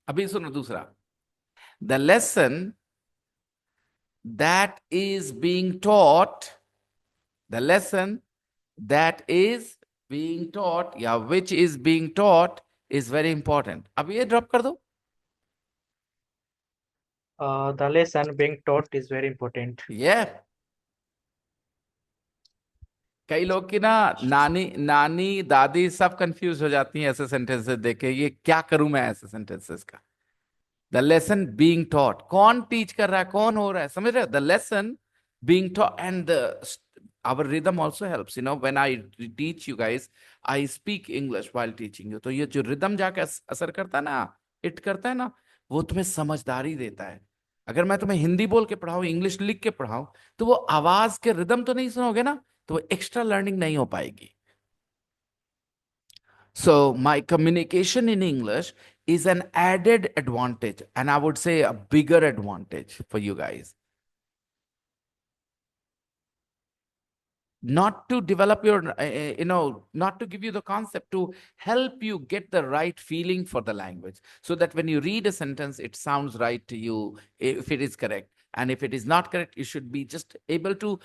Abhi suno dusra. The lesson that is being taught, the lesson that is being taught, या which is being taught is very important. अब ये drop कर दो. The lesson being taught is very important. Yeah. कई लोग की ना नानी नानी दादी सब कंफ्यूज हो जाती हैं ऐसे सेंटेंसेस देख के, ये क्या करूं मैं ऐसे सेंटेंसेस का। द लेसन बीइंग टॉट, कौन टीच कर रहा है, कौन हो रहा है, समझ रहे हो? The lesson being taught and the our rhythm also helps, you know, when I teach you guys, I speak English while teaching you, तो ये जो रिदम जाके असर करता है ना, इट करता है ना, वो तुम्हें समझदारी देता है। अगर मैं तुम्हें हिंदी बोल के पढ़ाऊं, इंग्लिश लिख के पढ़ाऊं, तो वो आवाज के रिदम तो नहीं सुनोगे ना, तो वो एक्स्ट्रा लर्निंग नहीं हो पाएगी। So my communication in English is an added advantage, and I would say a bigger advantage for you guys. Not to develop your, not to give you the concept, to help you get the right feeling for the language, so that when you read a sentence, it sounds right to you, if it is correct. And if it is not correct, you should be just able to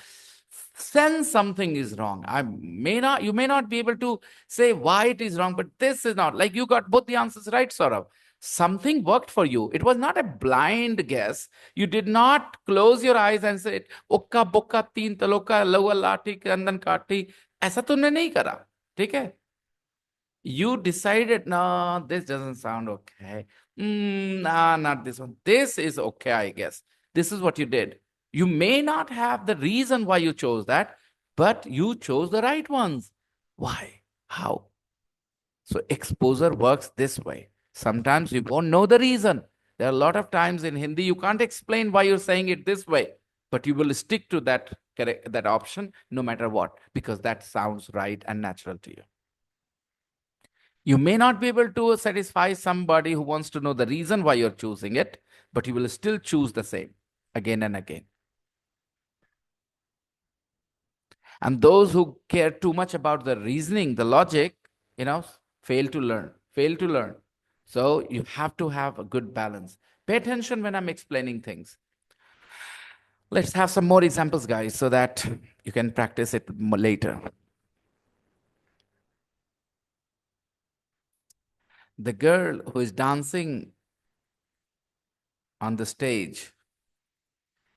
sense something is wrong. You may not be able to say why it is wrong, but this is not like you got both the answers right, Saurabh. Something worked for you. It was not a blind guess. You did not close your eyes and say, "Okka bokka teen taloka lowa lati kandan kati." ऐसा तुमने नहीं करा, ठीक है? You decided, no, this doesn't sound okay. Nah, not this one. This is okay, I guess. This is what you did. You may not have the reason why you chose that, but you chose the right ones. Why? How? So exposure works this way. Sometimes you won't know the reason. There are a lot of times in Hindi you can't explain why you're saying it this way, but you will stick to that option no matter what, because that sounds right and natural to you. You may not be able to satisfy somebody who wants to know the reason why you're choosing it, but you will still choose the same again and again. And those who care too much about the reasoning, the logic, fail to learn, fail to learn. So you have to have a good balance. Pay attention when I'm explaining things. Let's have some more examples, guys, so that you can practice it later. The girl who is dancing on the stage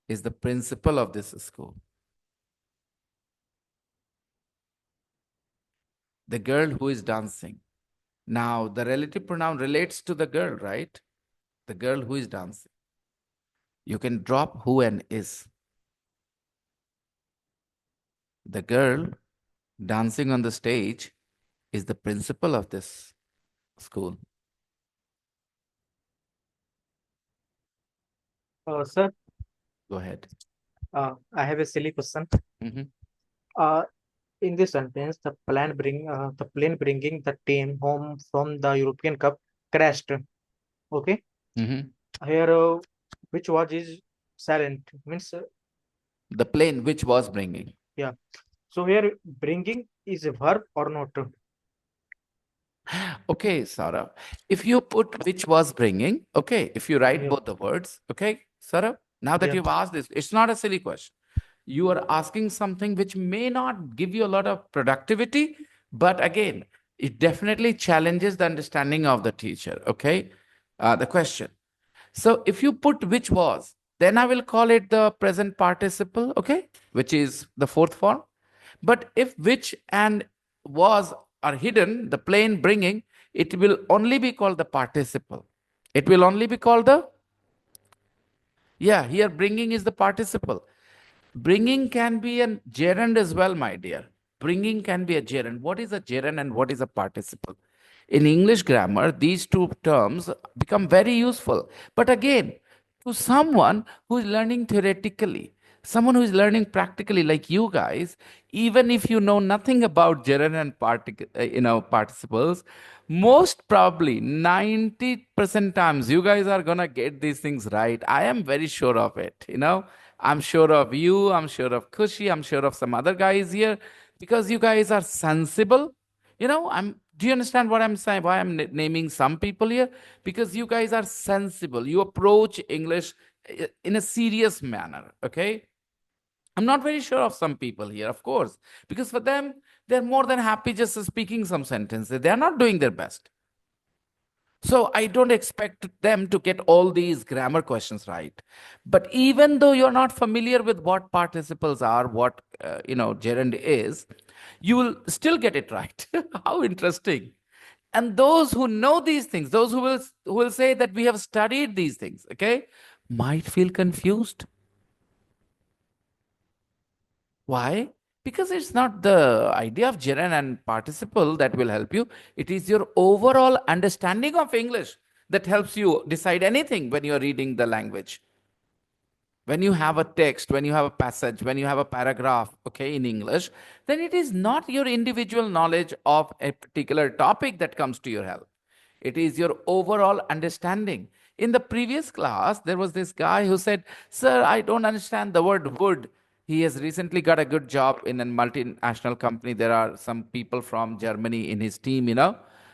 is the principal of this school. The girl who is dancing. Now, the relative pronoun relates to the girl, right? The girl who is dancing. You can drop who and is. The girl dancing on the stage is the principal of this school. Sir, Go ahead. I have a silly question. Mhm. In this sentence, the plane bringing the team home from the European Cup crashed. Okay, Mhm. here which was is silent means The plane which was bringing. yeah. So here bringing is a verb or not? Okay, Saurabh. If you put which was bringing, okay, if you write Yeah. both the words, okay, Saurabh, now that Yeah. you've asked this, it's not a silly question. You are asking something which may not give you a lot of productivity, but again, it definitely challenges the understanding of the teacher, okay? The question. So if you put which was, then I will call it the present participle, okay, which is the fourth form. But if which and was are hidden, the plain bringing, it will only be called the participle. It will only be called the, yeah, here bringing is the participle. Bringing can be a gerund as well, my dear. Bringing can be a gerund. What is a gerund and what is a participle? In English grammar, these two terms become very useful. But again, to someone who is learning theoretically, someone who is learning practically like you guys, even if you know nothing about gerund and participles, most probably 90% times you guys are gonna get these things right. I am very sure of it. I'm sure of you, I'm sure of Kushi, I'm sure of some other guys here, because you guys are sensible. Do you understand what I'm saying? Why I'm naming some people here? Because you guys are sensible. You approach English in a serious manner, okay? I'm not very sure of some people here, of course, because for them, they're more than happy just speaking some sentences. They're not doing their best. So I don't expect them to get all these grammar questions right. But even though you're not familiar with what participles are, what gerund is, you will still get it right. How interesting. And those who know these things, those who will say that we have studied these things, okay, might feel confused. Why? Because it's not the idea of gerund and participle that will help you. It is your overall understanding of English that helps you decide anything when you're reading the language. When you have a text, when you have a passage, when you have a paragraph, okay, in English, then it is not your individual knowledge of a particular topic that comes to your help. It is your overall understanding. In the previous class, there was this guy who said, "Sir, I don't understand the word wood." He has recently got a good job in a multinational company. There are some people from Germany in his team.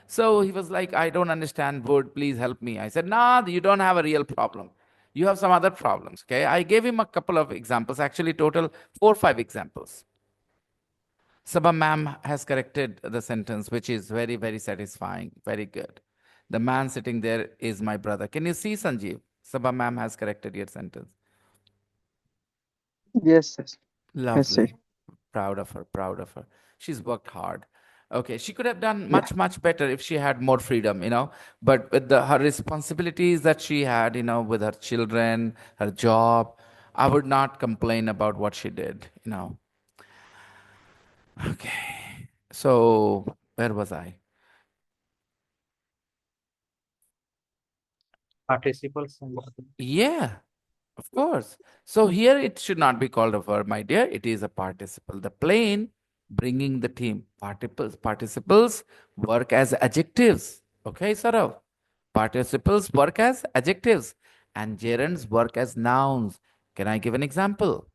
So he was like, "I don't understand wood. Please help me." I said, "Nah, you don't have a real problem. You have some other problems." Okay. I gave him a couple of examples, actually, total 4 or 5 examples. Sabha ma'am has corrected the sentence, which is very, very satisfying. Very good. The man sitting there is my brother. Can you see, Sanjeev? Sabha ma'am has corrected your sentence. Yes, yes. Yes, sir. Lovely. Proud of her. Proud of her. She's worked hard. Okay, she could have done Yeah. much, much better if she had more freedom. But with her responsibilities that she had, with her children, her job, I would not complain about what she did. Okay. So, where was I? Participles. Yeah, of course. So here it should not be called a verb, my dear. It is a participle. The plane bringing the team. Participles work as adjectives. Okay, Sarav? Participles work as adjectives and gerunds work as nouns. Can I give an example?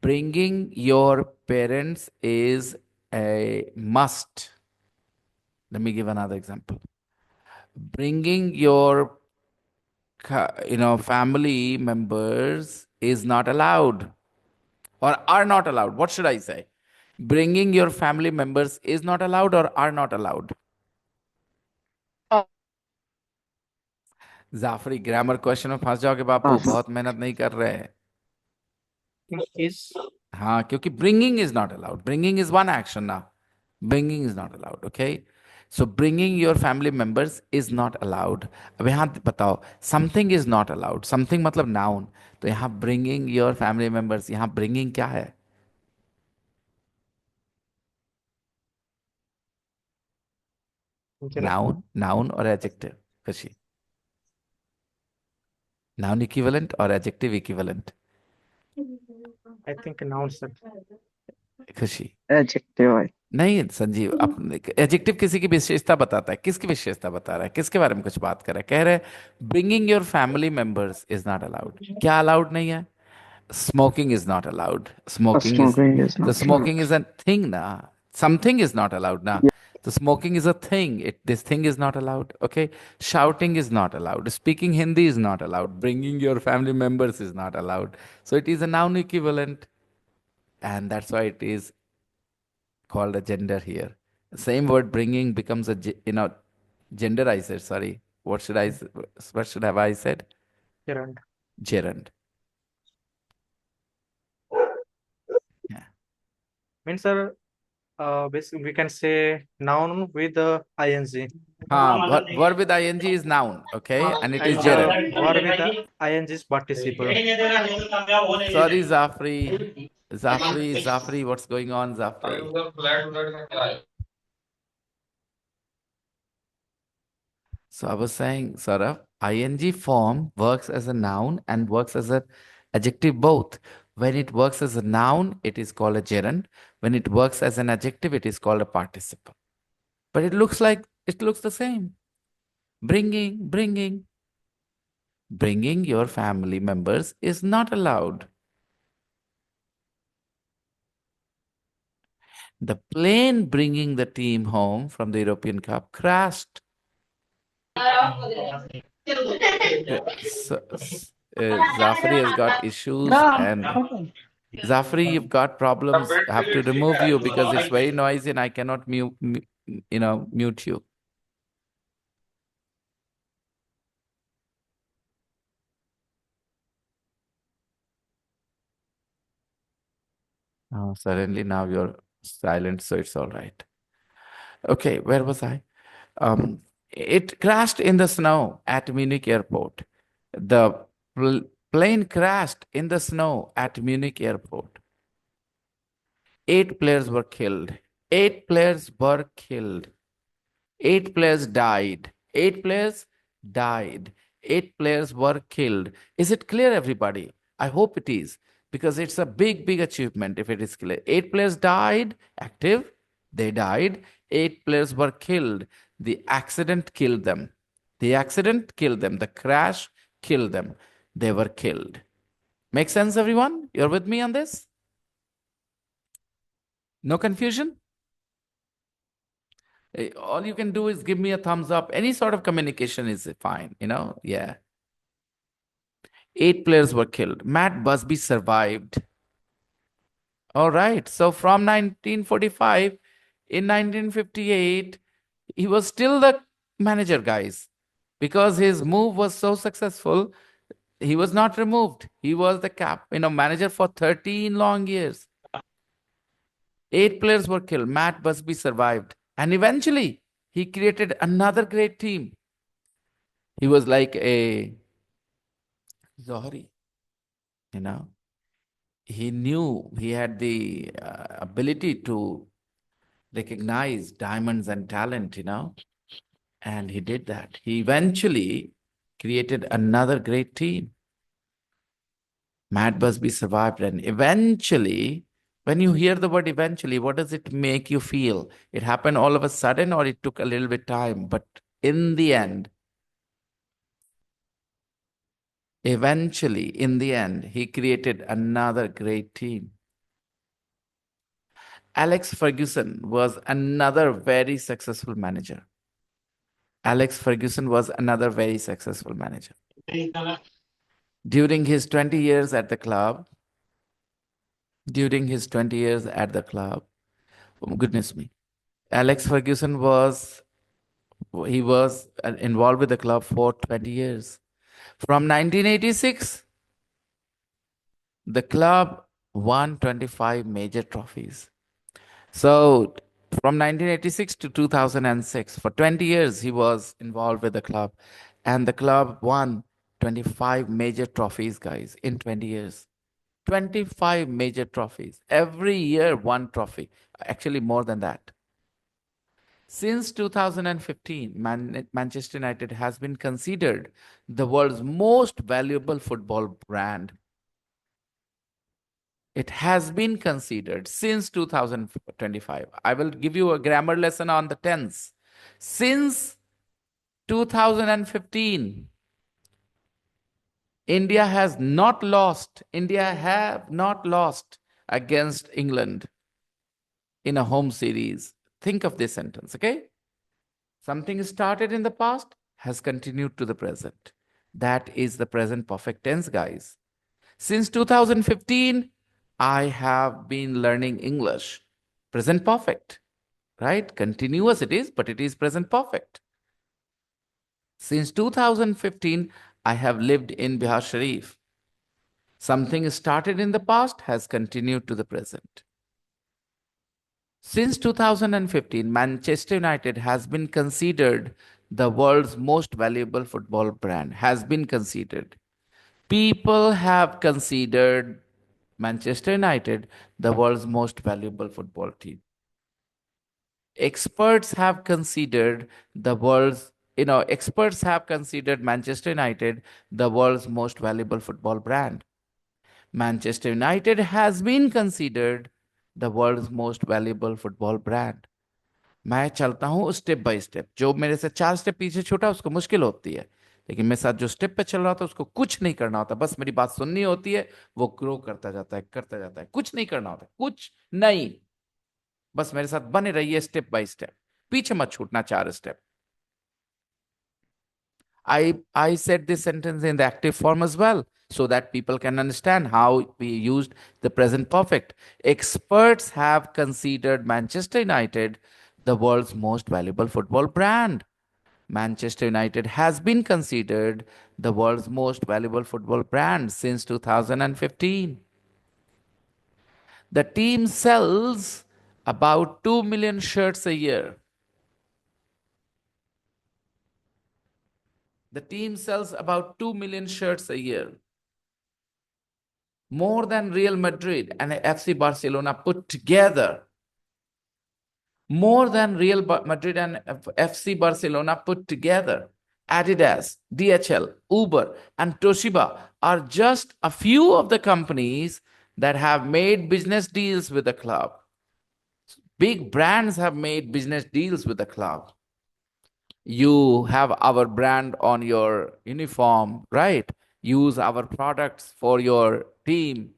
Bringing your parents is a must. Let me give another example. Bringing your family members is not allowed or are not allowed. What should I say? Bringing your family members is not allowed or are not allowed. जाफरी grammar question में फंस जाओगे बापू, बहुत मेहनत नहीं कर रहे हैं. Is हाँ, क्योंकि bringing is not allowed. Bringing is one action now. Bringing is not allowed, okay? So bringing your family members is not allowed. अब यहाँ बताओ, something is not allowed. Something मतलब noun. तो यहाँ bringing your family members, यहाँ bringing क्या है? Noun or adjective? खुशी. Noun equivalent or adjective equivalent? I think noun, sir. खुशी. Adjective. नहीं संजीव, अपने एडजेक्टिव किसी की विशेषता बताता है. किसकी विशेषता बता रहा है? किसके बारे में कुछ बात कर रहा है? कह रहे bringing your family members is not allowed. क्या अलाउड नहीं है? Smoking is not allowed. Smoking is The not allowed. smoking is a thing na. Something is not allowed na. Yeah. The smoking is a thing. This thing is not allowed. Okay. Shouting is not allowed. Speaking Hindi is not allowed. Bringing your family members is not allowed. So it is a noun equivalent. And that's why it is called a gender here. Same word bringing becomes gender. I said, sorry. What should have I said? Gerund. Gerund. Yeah. Means, sir, basically we can say noun with ing. Verb with ing is noun, okay, and it is And gerund. verb with ing is participle. Sorry, Zafri, what's going on, Zafri? So I was saying, Saurabh, ing form works as a noun and works as an adjective both. When it works as a noun, it is called a gerund. When it works as an adjective, it is called a participle. But it looks the same. Bringing your family members is not allowed. The plane bringing the team home from the European Cup crashed. Zafri has got issues, and Zafri, you've got problems. I have to remove you because it's very noisy and I cannot mute you. Suddenly now you're silent, so it's all right. Okay, where was I? It crashed in the snow at Munich airport. The plane crashed in the snow at Munich airport. 8 players were killed. 8 players were killed. 8 players died. 8 players died. 8 players were killed. Is it clear, everybody? I hope it is, because it's a big, big achievement if it is clear. 8 players died, active, they died. 8 players were killed. The accident killed them. The accident killed them. The crash killed them. They were killed. Make sense, everyone? You're with me on this? No confusion? All you can do is give me a thumbs up. Any sort of communication is fine, Yeah. 8 players were killed. Matt Busby survived. All right. So from 1945, in 1958, he was still the manager, guys, because his move was so successful. He was not removed. He was the manager for 13 long years. 8 players were killed. Matt Busby survived. And eventually, he created another great team. He was like a Zohri, you know. He knew he had the ability to recognize diamonds and talent, and he did that. He eventually created another great team. Matt Busby survived, and eventually, when you hear the word eventually, what does it make you feel? It happened all of a sudden, or it took a little bit time, but in the end, eventually, in the end, he created another great team. Alex Ferguson was another very successful manager. Alex Ferguson was another very successful manager. During his 20 years at the club, oh goodness me, Alex Ferguson was involved with the club for 20 years. From 1986, the club won 25 major trophies. So from 1986 to 2006, for 20 years, he was involved with the club. And the club won 25 major trophies, guys, in 20 years. 25 major trophies. Every year, one trophy. Actually, more than that. Since 2015, Manchester United has been considered the world's most valuable football brand. It has been considered since 2025. I will give you a grammar lesson on the tense. Since 2015, India have not lost against England in a home series. Think of this sentence, okay? Something started in the past has continued to the present. That is the present perfect tense, guys. Since 2015, I have been learning English. Present perfect, right? Continuous it is, but it is present perfect. Since 2015, I have lived in Bihar Sharif. Something started in the past has continued to the present. Since 2015, Manchester United has been considered the world's most valuable football brand. Has been considered. People have considered Manchester United the world's most valuable football team. Experts have considered Manchester United the world's most valuable football brand. Manchester United has been considered the world's most valuable football brand. मैं चलता हूँ step by step. जो मेरे से 4 step पीछे छूटा उसको मुश्किल होती है, लेकिन मेरे साथ जो स्टेप पे चल रहा था उसको कुछ नहीं करना होता, बस मेरी बात सुननी होती है. वो ग्रो करता जाता है, कुछ नहीं करना होता, कुछ नहीं, बस मेरे साथ बने रहिए स्टेप बाय स्टेप, पीछे मत छूटना 4 step. I said this sentence in the active form as well, so that people can understand how we used the present perfect. Experts have considered Manchester United the world's most valuable football brand. Manchester United has been considered the world's most valuable football brand since 2015. The team sells about 2 million shirts a year. The team sells about 2 million shirts a year. More than Real Madrid and FC Barcelona put together. More than Real Madrid and FC Barcelona put together. Adidas, DHL, Uber, and Toshiba are just a few of the companies that have made business deals with the club. Big brands have made business deals with the club. You have our brand on your uniform, right? Use our products for your team.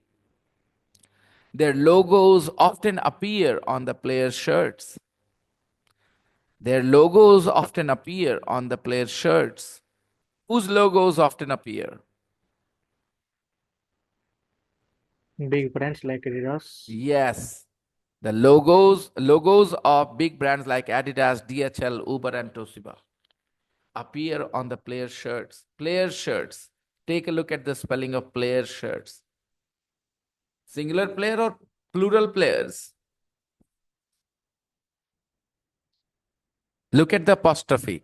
Their logos often appear on the players' shirts. Their logos often appear on the players' shirts. Whose logos often appear? Big brands like Adidas. Yes. The logos of big brands like Adidas, DHL, Uber, and Toshiba appear on the player shirts. Player shirts. Take a look at the spelling of player shirts. Singular player or plural players? Look at the apostrophe.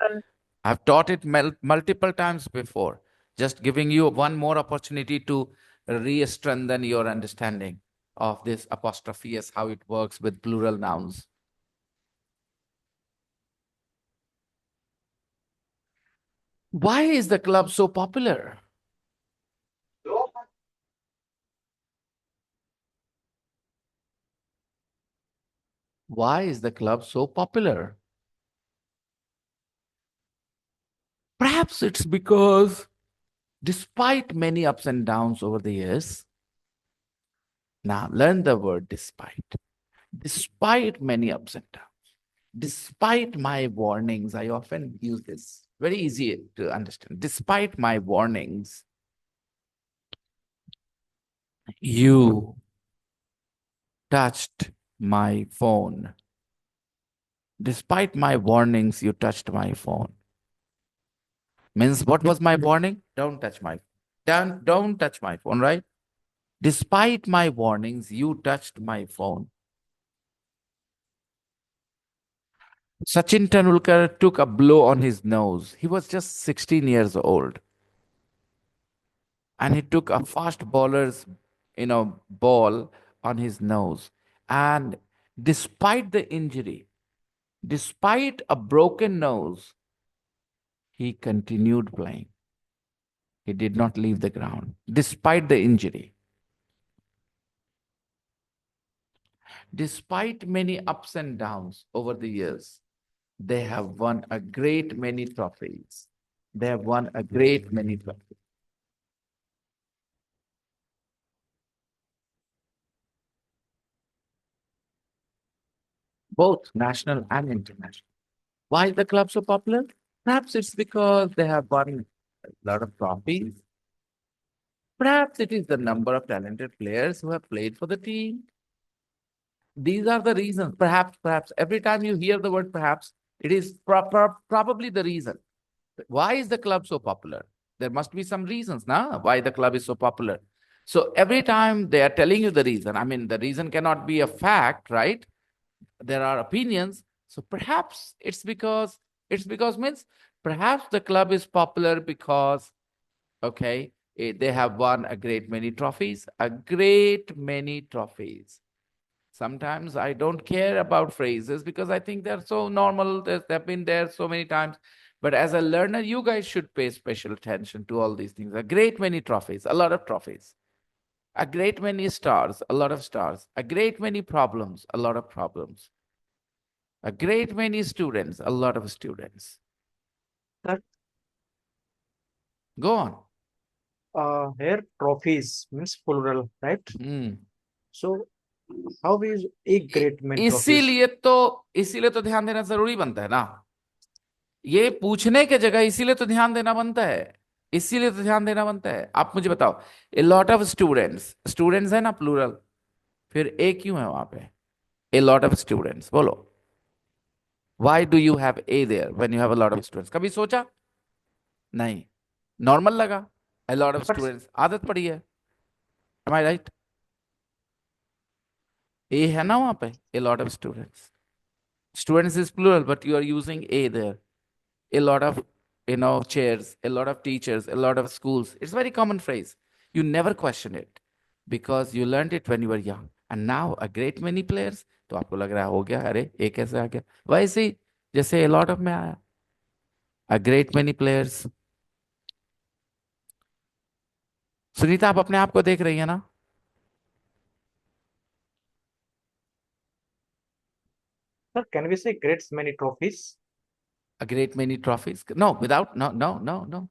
I've taught it multiple times before. Just giving you one more opportunity to re-strengthen your understanding of this apostrophe as how it works with plural nouns. Why is the club so popular? Why is the club so popular? Perhaps it's because despite many ups and downs over the years, now learn the word despite. Despite many ups and downs, despite my warnings, I often use this, very easy to understand. Despite my warnings, you touched my phone. Despite my warnings, you touched my phone. Means what was my warning? Don't touch my don't touch my phone, right? Despite my warnings, you touched my phone. Sachin Tendulkar took a blow on his nose. He was just 16 years old. And he took a fast bowler's, ball on his nose. And despite the injury, despite a broken nose, he continued playing. He did not leave the ground, despite the injury. Despite many ups and downs over the years, they have won a great many trophies. They have won a great many trophies. Both national and international. Why is the club so popular? Perhaps it's because they have won a lot of trophies. Perhaps it is the number of talented players who have played for the team. These are the reasons. Perhaps every time you hear the word perhaps, it is probably the reason. Why is the club so popular? There must be some reasons now why the club is so popular. So every time they are telling you the reason, I mean, the reason cannot be a fact, right? There are opinions. So perhaps it's because means perhaps the club is popular because, okay, they have won a great many trophies, a great many trophies. Sometimes I don't care about phrases because I think they're so normal. They've been there so many times. But as a learner, you guys should pay special attention to all these things. A great many trophies, a lot of trophies. A great many stars, a lot of stars. A great many problems, a lot of problems. A great many students, a lot of students. That Go on. here trophies means plural, right? Hmm. So how is a great many trophies? इसीलिए तो ध्यान देना जरूरी बनता है ना. ये पूछने के जगह इसीलिए तो ध्यान देना बनता है. इसीलिए तो ध्यान देना बनता है. आप मुझे बताओ, a lot of students, students है ना प्लूरल, फिर ए क्यों है वहां पे? ए लॉट ऑफ स्टूडेंट्स, बोलो. Why do you have a there when you have a lot of students? कभी सोचा? नहीं, नॉर्मल लगा. A lot of But students, आदत पड़ी है. M I right? A है ना वहां पे, a lot of students. Students is plural, but you are using A there. A lot of, chairs, a lot of teachers, a lot of schools. It's a very common phrase. You never question it because you learned it when you were young. And now a great many players, तो आपको लग रहा है हो गया, अरे A कैसे आ गया? वैसे ही जैसे a lot of में आया. A great many players. Sunita, आप अपने आप को देख रही है ना? Sir, can we say greats many trophies? A great many trophies. No, without, no, no, no, no.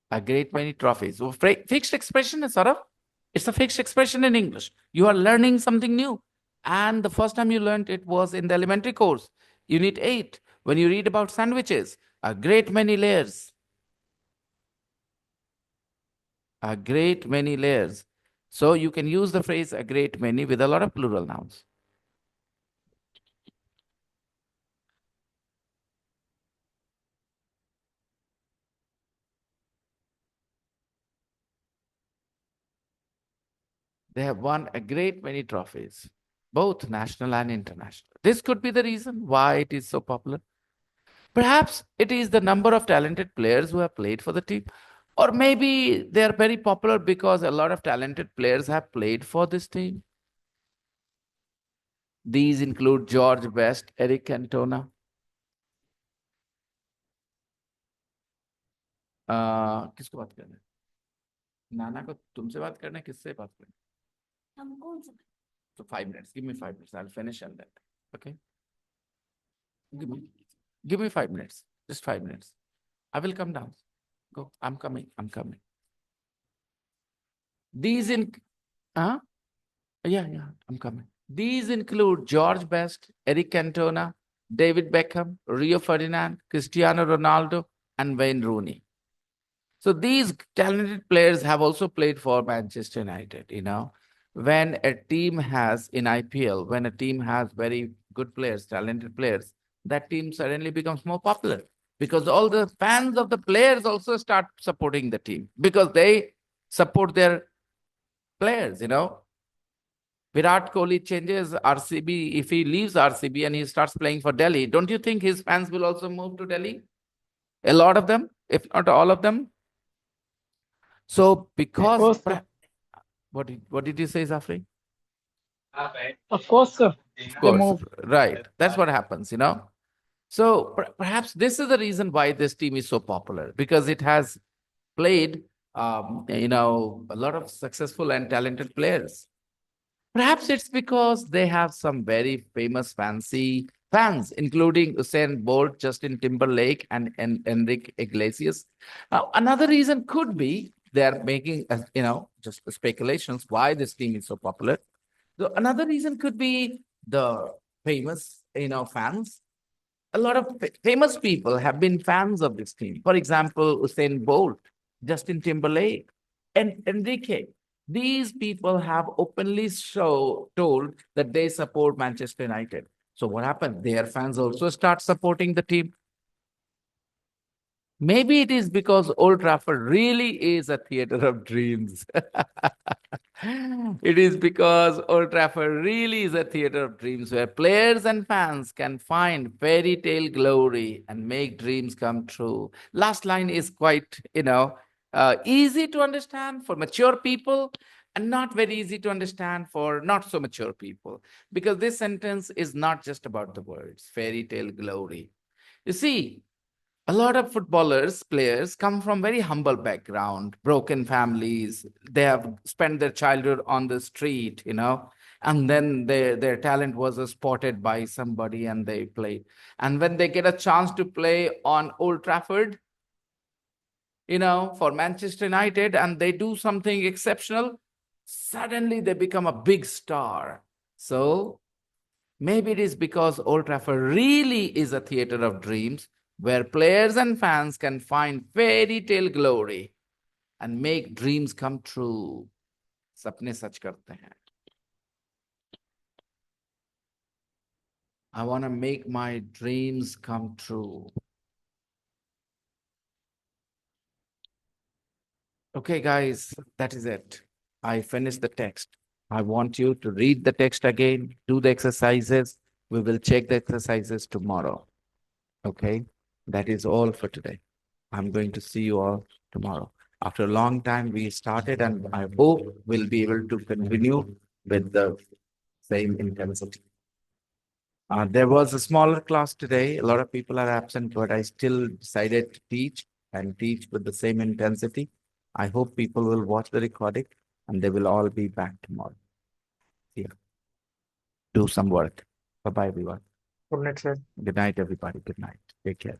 A great many trophies. So fixed expression is sort of, it's a fixed expression in English. You are learning something new. And the first time you learned it was in the elementary course, Unit 8, when you read about sandwiches. A great many layers. A great many layers. So you can use the phrase a great many with a lot of plural nouns. They have won a great many trophies, both national and international. This could be the reason why it is so popular. Perhaps it is the number of talented players who have played for the team. Or maybe they are very popular because a lot of talented players have played for this team. These include George Best, Eric Cantona. किसको बात करना है? नाना को तुमसे बात करना है, किससे बात करना है? हम कौन से? So 5 minutes. Give me 5 minutes. I'll finish and then. Okay. Give me 5 minutes. Just 5 minutes. I will come down. Go. I'm coming. I'm coming. These in yeah, I'm coming. These include George Best, Eric Cantona, David Beckham, Rio Ferdinand, Cristiano Ronaldo, and Wayne Rooney. So these talented players have also played for Manchester United. When a team has in IPL, when a team has very good players, talented players, that team suddenly becomes more popular because all the fans of the players also start supporting the team because they support their players. Virat Kohli changes RCB. If he leaves RCB and he starts playing for Delhi, don't you think his fans will also move to Delhi? A lot of them, if not all of them. So because course, sir. what did you say, Zafri? Of course, sir. Of They course, move. right. That's what happens. So perhaps this is the reason why this team is so popular because it has played, a lot of successful and talented players. Perhaps it's because they have some very famous fancy fans, including Usain Bolt, Justin Timberlake, and Enrique Iglesias. Another reason could be they're making, just speculations why this team is so popular. So another reason could be the famous, fans. A lot of famous people have been fans of this team. For example, Usain Bolt, Justin Timberlake, and Enrique. These people have openly told that they support Manchester United. So what happened? Their fans also start supporting the team. Maybe it is because Old Trafford really is a theater of dreams. It is because Old Trafford really is a theater of dreams where players and fans can find fairy tale glory and make dreams come true. Last line is quite, easy to understand for mature people and not very easy to understand for not so mature people because this sentence is not just about the words fairy tale glory. You see, a lot of footballers, players come from very humble background, broken families. They have spent their childhood on the street, and then their talent was spotted by somebody and they played. And when they get a chance to play on Old Trafford, for Manchester United, and they do something exceptional, suddenly they become a big star. So maybe it is because Old Trafford really is a theater of dreams where players and fans can find fairy tale glory and make dreams come true. सपने सच करते हैं. I want to make my dreams come true. Okay, guys, that is it. I finished the text. I want you to read the text again, do the exercises. We will check the exercises tomorrow. Okay? That is all for today. I'm going to see you all tomorrow. After a long time, we started, and I hope we'll be able to continue with the same intensity. There was a smaller class today. A lot of people are absent, but I still decided to teach and teach with the same intensity. I hope people will watch the recording and they will all be back tomorrow. Yeah. Do some work. Bye bye, everyone. Good night, sir. Good night, everybody. Good night. Take care.